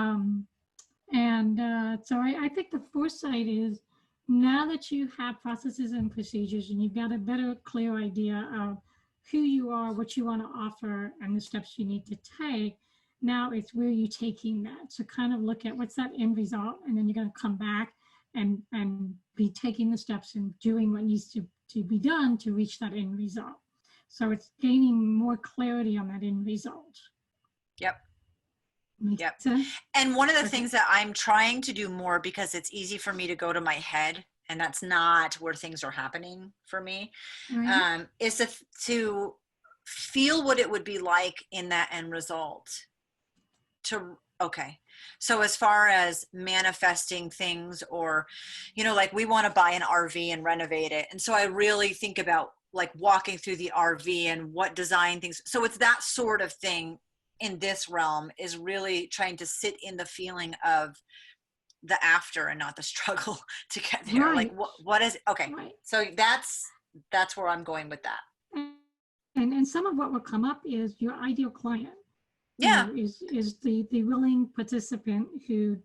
Speaker 2: I think the foresight is, now that you have processes and procedures and you've got a better, clear idea of who you are, what you want to offer, and the steps you need to take, now it's where you're taking that. So kind of look at what's that end result, and then you're going to come back and be taking the steps and doing what needs to be done to reach that end result. So it's gaining more clarity on that end result.
Speaker 1: Yep.
Speaker 2: Makes
Speaker 1: Yep.
Speaker 2: sense?
Speaker 1: And one of the things that I'm trying to do more, because it's easy for me to go to my head, and that's not where things are happening for me, is to feel what it would be like in that end result. So as far as manifesting things, or, like we want to buy an RV and renovate it. And so I really think about like walking through the RV and what design things. So it's that sort of thing in this realm, is really trying to sit in the feeling of the after and not the struggle to get there.
Speaker 2: Right.
Speaker 1: Like what is, okay.
Speaker 2: Right.
Speaker 1: So that's where I'm going with that.
Speaker 2: And some of what will come up is your ideal client.
Speaker 1: Yeah.
Speaker 2: Is the willing participant who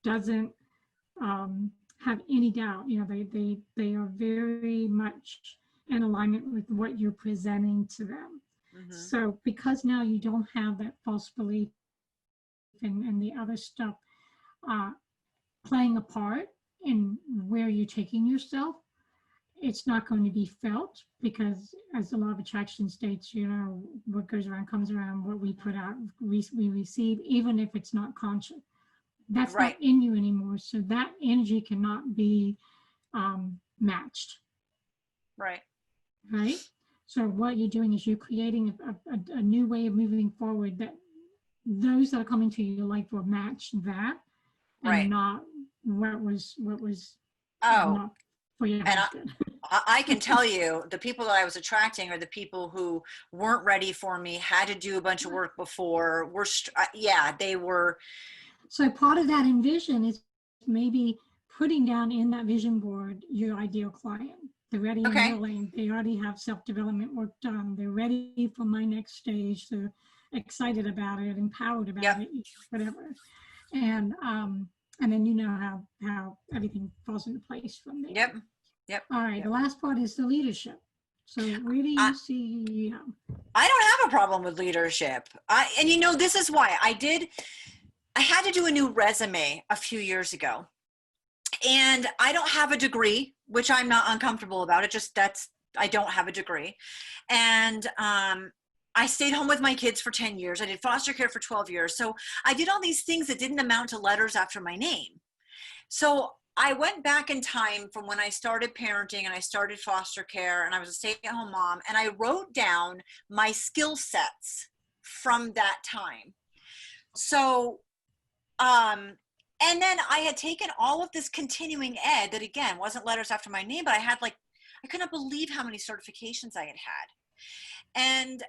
Speaker 2: doesn't have any doubt. They are very much in alignment with what you're presenting to them. Mm-hmm. So because now you don't have that false belief and the other stuff playing a part in where you're taking yourself, it's not going to be felt, because as the law of attraction states, what goes around comes around. What we put out, we receive, even if it's not conscious. That's right. Not in you anymore. So that energy cannot be matched.
Speaker 1: Right.
Speaker 2: Right. So what you're doing is you're creating a new way of moving forward, that those that are coming to your life will match that, and not what was not for your husband.
Speaker 1: I can tell you, the people that I was attracting are the people who weren't ready for me, had to do a bunch of work before. They were.
Speaker 2: So part of that envision is maybe putting down in that vision board your ideal client. They're ready and willing. They already have self-development work done. They're ready for my next stage. They're excited about it, empowered about it, whatever. And then how everything falls into place from there.
Speaker 1: Yep.
Speaker 2: All right. Yep. The last part is the leadership. So where do you see?
Speaker 1: I don't have a problem with leadership. This is why I had to do a new resume a few years ago, and I don't have a degree, which I'm not uncomfortable about. I don't have a degree. And, I stayed home with my kids for 10 years. I did foster care for 12 years. So I did all these things that didn't amount to letters after my name. So I went back in time from when I started parenting and I started foster care, and I was a stay-at-home mom, and I wrote down my skill sets from that time. So, and then I had taken all of this continuing ed that, again, wasn't letters after my name, but I couldn't believe how many certifications I had had. And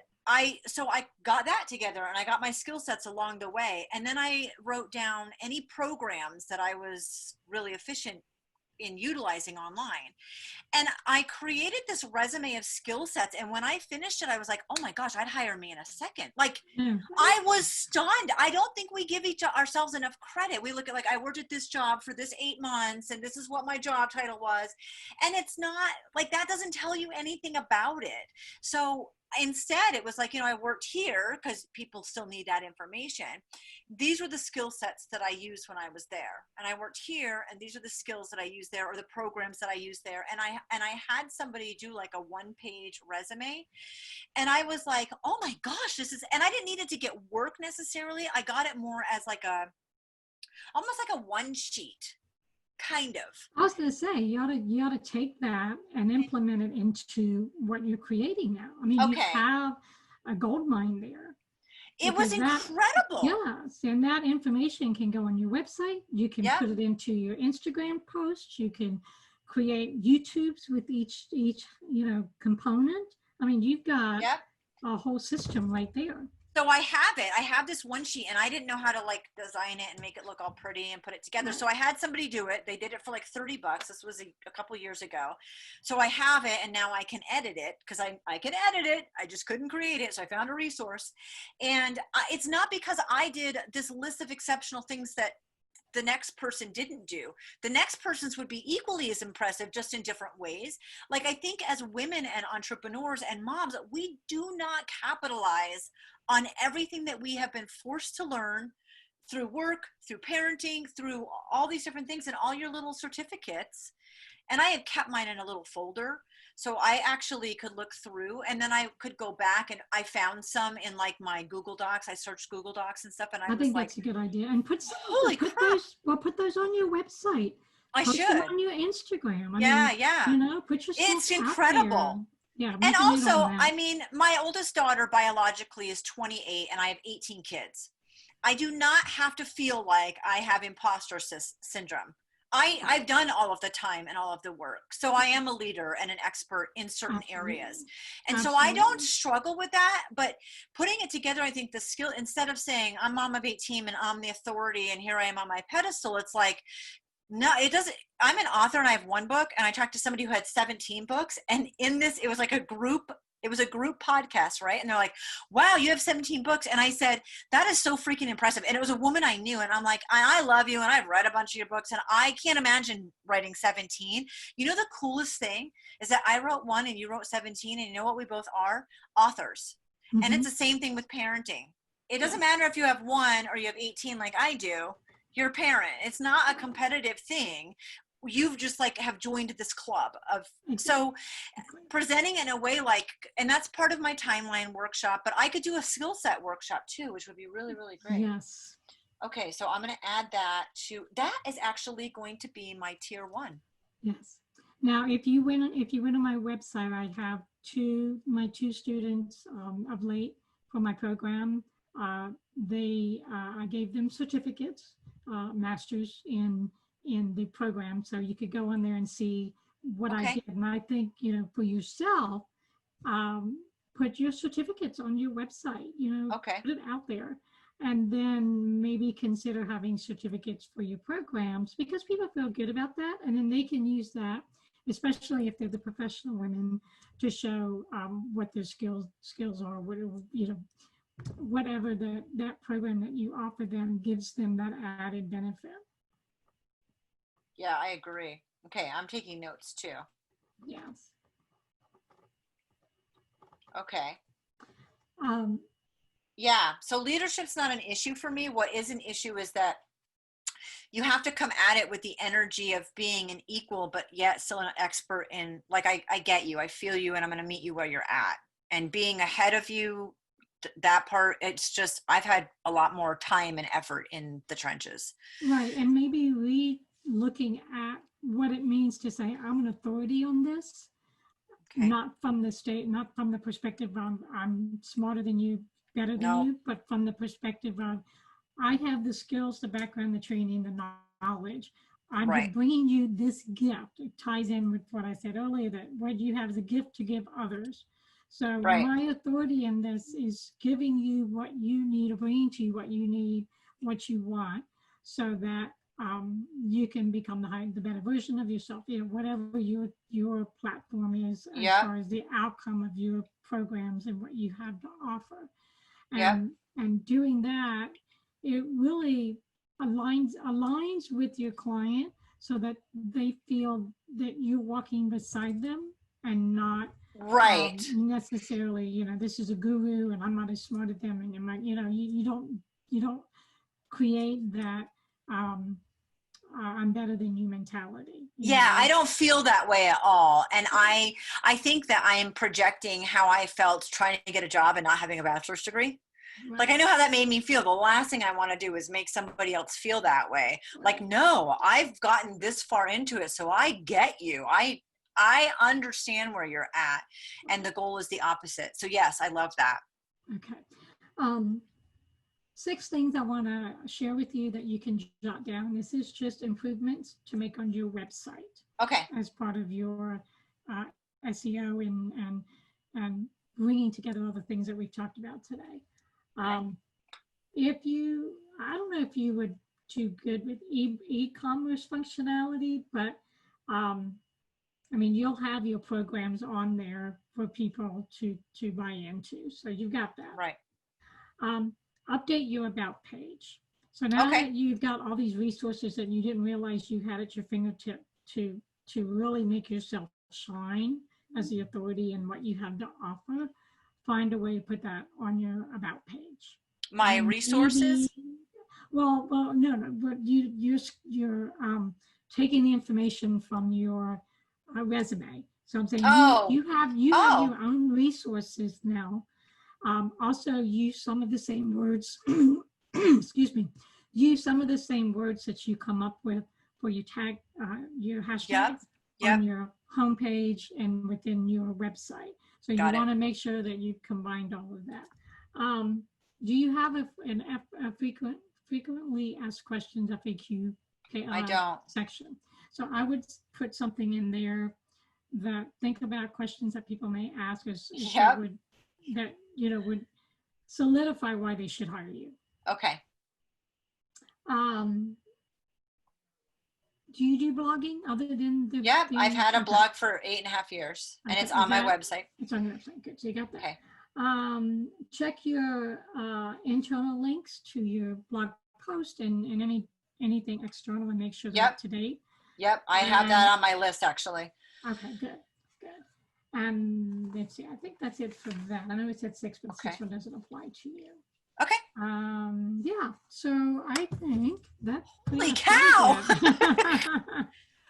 Speaker 1: so I got that together, and I got my skill sets along the way. And then I wrote down any programs that I was really efficient in utilizing online. And I created this resume of skill sets. And when I finished it, I was like, oh my gosh, I'd hire me in a second. Like, I was stunned. I don't think we give ourselves enough credit. We look at, like, I worked at this job for this 8 months, and this is what my job title was. And it's not like, that doesn't tell you anything about it. So instead, it was like, I worked here, because people still need that information. These were the skill sets that I used when I was there. And I worked here, and these are the skills that I used there, or the programs that I used there. And I had somebody do like a 1-page resume. And I was like, oh my gosh, and I didn't need it to get work necessarily. I got it more as like almost like a one sheet. Kind of.
Speaker 2: I was going to say, you ought to take that and implement it into what you're creating now. I mean, you have a gold mine there.
Speaker 1: It was incredible.
Speaker 2: Yes, and that information can go on your website. You can put it into your Instagram posts. You can create YouTubes with each component. I mean, you've got a whole system right there.
Speaker 1: So I have it. I have this one sheet and I didn't know how to like design it and make it look all pretty and put it together.
Speaker 2: Right.
Speaker 1: So I had somebody do it. They did it for like $30. This was a couple years ago. So I have it and now I can edit it because I can edit it. I just couldn't create it. So I found a resource. And it's not because I did this list of exceptional things that the next person didn't do. The next person's would be equally as impressive, just in different ways. Like, I think as women and entrepreneurs and moms, we do not capitalize on everything that we have been forced to learn through work, through parenting, through all these different things and all your little certificates. And I had kept mine in a little folder. So I actually could look through and then I could go back and I found some in like my Google Docs. I searched Google Docs and stuff and I
Speaker 2: I
Speaker 1: was
Speaker 2: think
Speaker 1: like,
Speaker 2: that's a good idea. And
Speaker 1: holy
Speaker 2: put
Speaker 1: crap,
Speaker 2: put those on your website.
Speaker 1: I
Speaker 2: Post them
Speaker 1: should.
Speaker 2: on your Instagram. I
Speaker 1: Yeah,
Speaker 2: mean,
Speaker 1: yeah.
Speaker 2: you know, put yourself
Speaker 1: It's
Speaker 2: out there.
Speaker 1: incredible.
Speaker 2: Yeah.
Speaker 1: And
Speaker 2: Make a note on
Speaker 1: also,
Speaker 2: that.
Speaker 1: I mean, my oldest daughter biologically is 28 and I have 18 kids. I do not have to feel like I have imposter syndrome. I've done all of the time and all of the work. So I am a leader and an expert in certain
Speaker 2: Absolutely.
Speaker 1: areas. And so I
Speaker 2: Absolutely.
Speaker 1: don't struggle with that, but putting it together, I think the skill, instead of saying I'm mom of 18 and I'm the authority and here I am on my pedestal, it's like, no, it doesn't. I'm an author and I have one book and I talked to somebody who had 17 books. And in this, it was like it was a group podcast, right? And they're like, wow, you have 17 books. And I said, that is so freaking impressive. And it was a woman I knew. And I'm like, I love you. And I've read a bunch of your books and I can't imagine writing 17. You know, the coolest thing is that I wrote one and you wrote 17 and you know what we both are? Authors.
Speaker 2: Mm-hmm.
Speaker 1: And it's the same thing with parenting. It doesn't matter if you have one or you have 18 like I do. You're a parent. It's not a competitive thing. You've just like have joined this club of, so presenting in a way like, and that's part of my timeline workshop, but I could do a skill set workshop too, which would be really, really great.
Speaker 2: Yes.
Speaker 1: Okay. So I'm going to add that that is actually going to be my tier 1.
Speaker 2: Yes. Now, if you went on my website, I have my two students of late for my program. I gave them certificates, masters in the program, so you could go on there and see what I did. And I think, you know, for yourself, put your certificates on your website, you know, put it out there, and then maybe consider having certificates for your programs, because people feel good about that, and then they can use that, especially if they're the professional women, to show what their skills are, whatever, you know, whatever that program that you offer them gives them that added benefit.
Speaker 1: Yeah, I agree. Okay, I'm taking notes too.
Speaker 2: Yes.
Speaker 1: Okay. Yeah, so leadership's not an issue for me. What is an issue is that you have to come at it with the energy of being an equal, but yet still an expert in, like, I get you, I feel you, and I'm going to meet you where you're at. And being ahead of you, that part, it's just, I've had a lot more time and effort in the trenches.
Speaker 2: Right, and maybe looking at what it means to say, I'm an authority on this, not from the state, not from the perspective of I'm smarter than you, better than you, but from the perspective of I have the skills, the background, the training, the knowledge. I'm bringing you this gift. It ties in with what I said earlier, that what you have is a gift to give others. So my authority in this is giving you what you need, or bringing to you what you need, what you want, so that you can become the better version of yourself, you know, whatever your platform is, as far as the outcome of your programs and what you have to offer. And doing that, it really aligns with your client, so that they feel that you're walking beside them and not necessarily, you know, this is a guru and I'm not as smart as them, and you're not, you know, you don't create that I'm better than you mentality.
Speaker 1: Yeah, I don't feel that way at all. And I think that I am projecting how I felt trying to get a job and not having a bachelor's degree. Right. Like, I know how that made me feel. The last thing I want to do is make somebody else feel that way. Right. Like, no, I've gotten this far into it, so I get you. I understand where you're at, and the goal is the opposite. So yes, I love that.
Speaker 2: Okay. 6 things I want to share with you that you can jot down. This is just improvements to make on your website.
Speaker 1: Okay.
Speaker 2: As part of your SEO and bringing together all the things that we've talked about today. If you, I don't know if you would do good with e-commerce functionality, but I mean, you'll have your programs on there for people to buy into. So you've got that.
Speaker 1: Right.
Speaker 2: Update your about page. So now
Speaker 1: Okay.
Speaker 2: that you've got all these resources that you didn't realize you had at your fingertip to really make yourself shine as the authority in what you have to offer, find a way to put that on your about page.
Speaker 1: My resources?
Speaker 2: No, but you're taking the information from your resume. So I'm saying you have your own resources now. Also use some of the same words, excuse me, use some of the same words that you come up with for your tag, your hashtags on your homepage and within your website. So you want to make sure that you've combined all of that. Do you have a frequently asked questions FAQ
Speaker 1: I don't.
Speaker 2: section? So I would put something in there that think about questions that people may ask that would solidify why they should hire you.
Speaker 1: Okay.
Speaker 2: Do you do blogging other than the?
Speaker 1: Yeah, I've had a blog for 8.5 years, and it's on my website.
Speaker 2: It's on your website. Good. So you got that.
Speaker 1: Okay.
Speaker 2: Check your internal links to your blog post and anything external, and make sure they're up to date.
Speaker 1: Yep, I have that on my list actually.
Speaker 2: Okay, good. Let's see. I think that's it for that. I know it said 6, but 6 one doesn't apply to you.
Speaker 1: Okay.
Speaker 2: Yeah. So I think that's
Speaker 1: holy cow.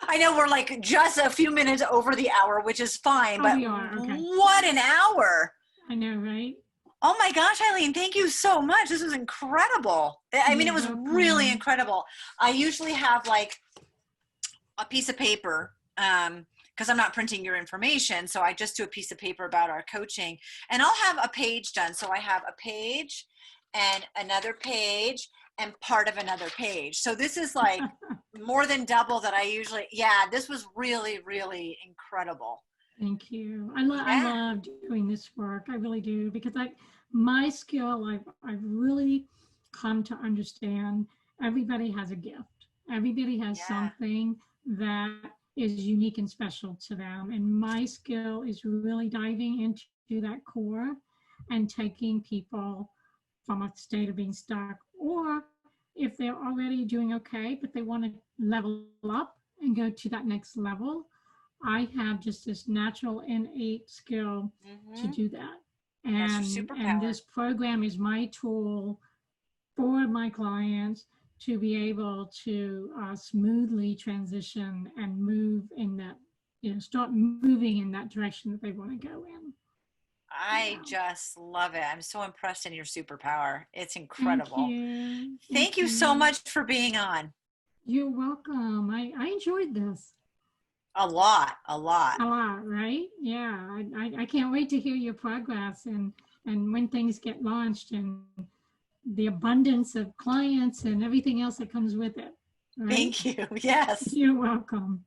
Speaker 1: I know we're like just a few minutes over the hour, which is fine, but
Speaker 2: we are. Okay.
Speaker 1: What an hour.
Speaker 2: I know, right?
Speaker 1: Oh my gosh, Eileen, thank you so much. This was incredible. I mean, it was really incredible. I usually have like a piece of paper, because I'm not printing your information. So I just do a piece of paper about our coaching, and I'll have a page done. So I have a page and another page and part of another page. So this is like more than double that I usually, this was really, really incredible.
Speaker 2: Thank you. I love doing this work. I really do, because my skill, I've really come to understand everybody has a gift. Everybody has something that is unique and special to them. And my skill is really diving into that core and taking people from a state of being stuck, or if they're already doing okay, but they want to level up and go to that next level, I have just this natural innate skill to do that. And this program is my tool for my clients to be able to smoothly transition and move in that, start moving in that direction that they want to go in.
Speaker 1: I just love it. I'm so impressed in your superpower. It's incredible.
Speaker 2: Thank you.
Speaker 1: Thank you so much for being on.
Speaker 2: You're welcome. I enjoyed this.
Speaker 1: A lot,
Speaker 2: right? Yeah. I can't wait to hear your progress and when things get launched and the abundance of clients and everything else that comes with it. Right?
Speaker 1: Thank you. Yes.
Speaker 2: You're welcome.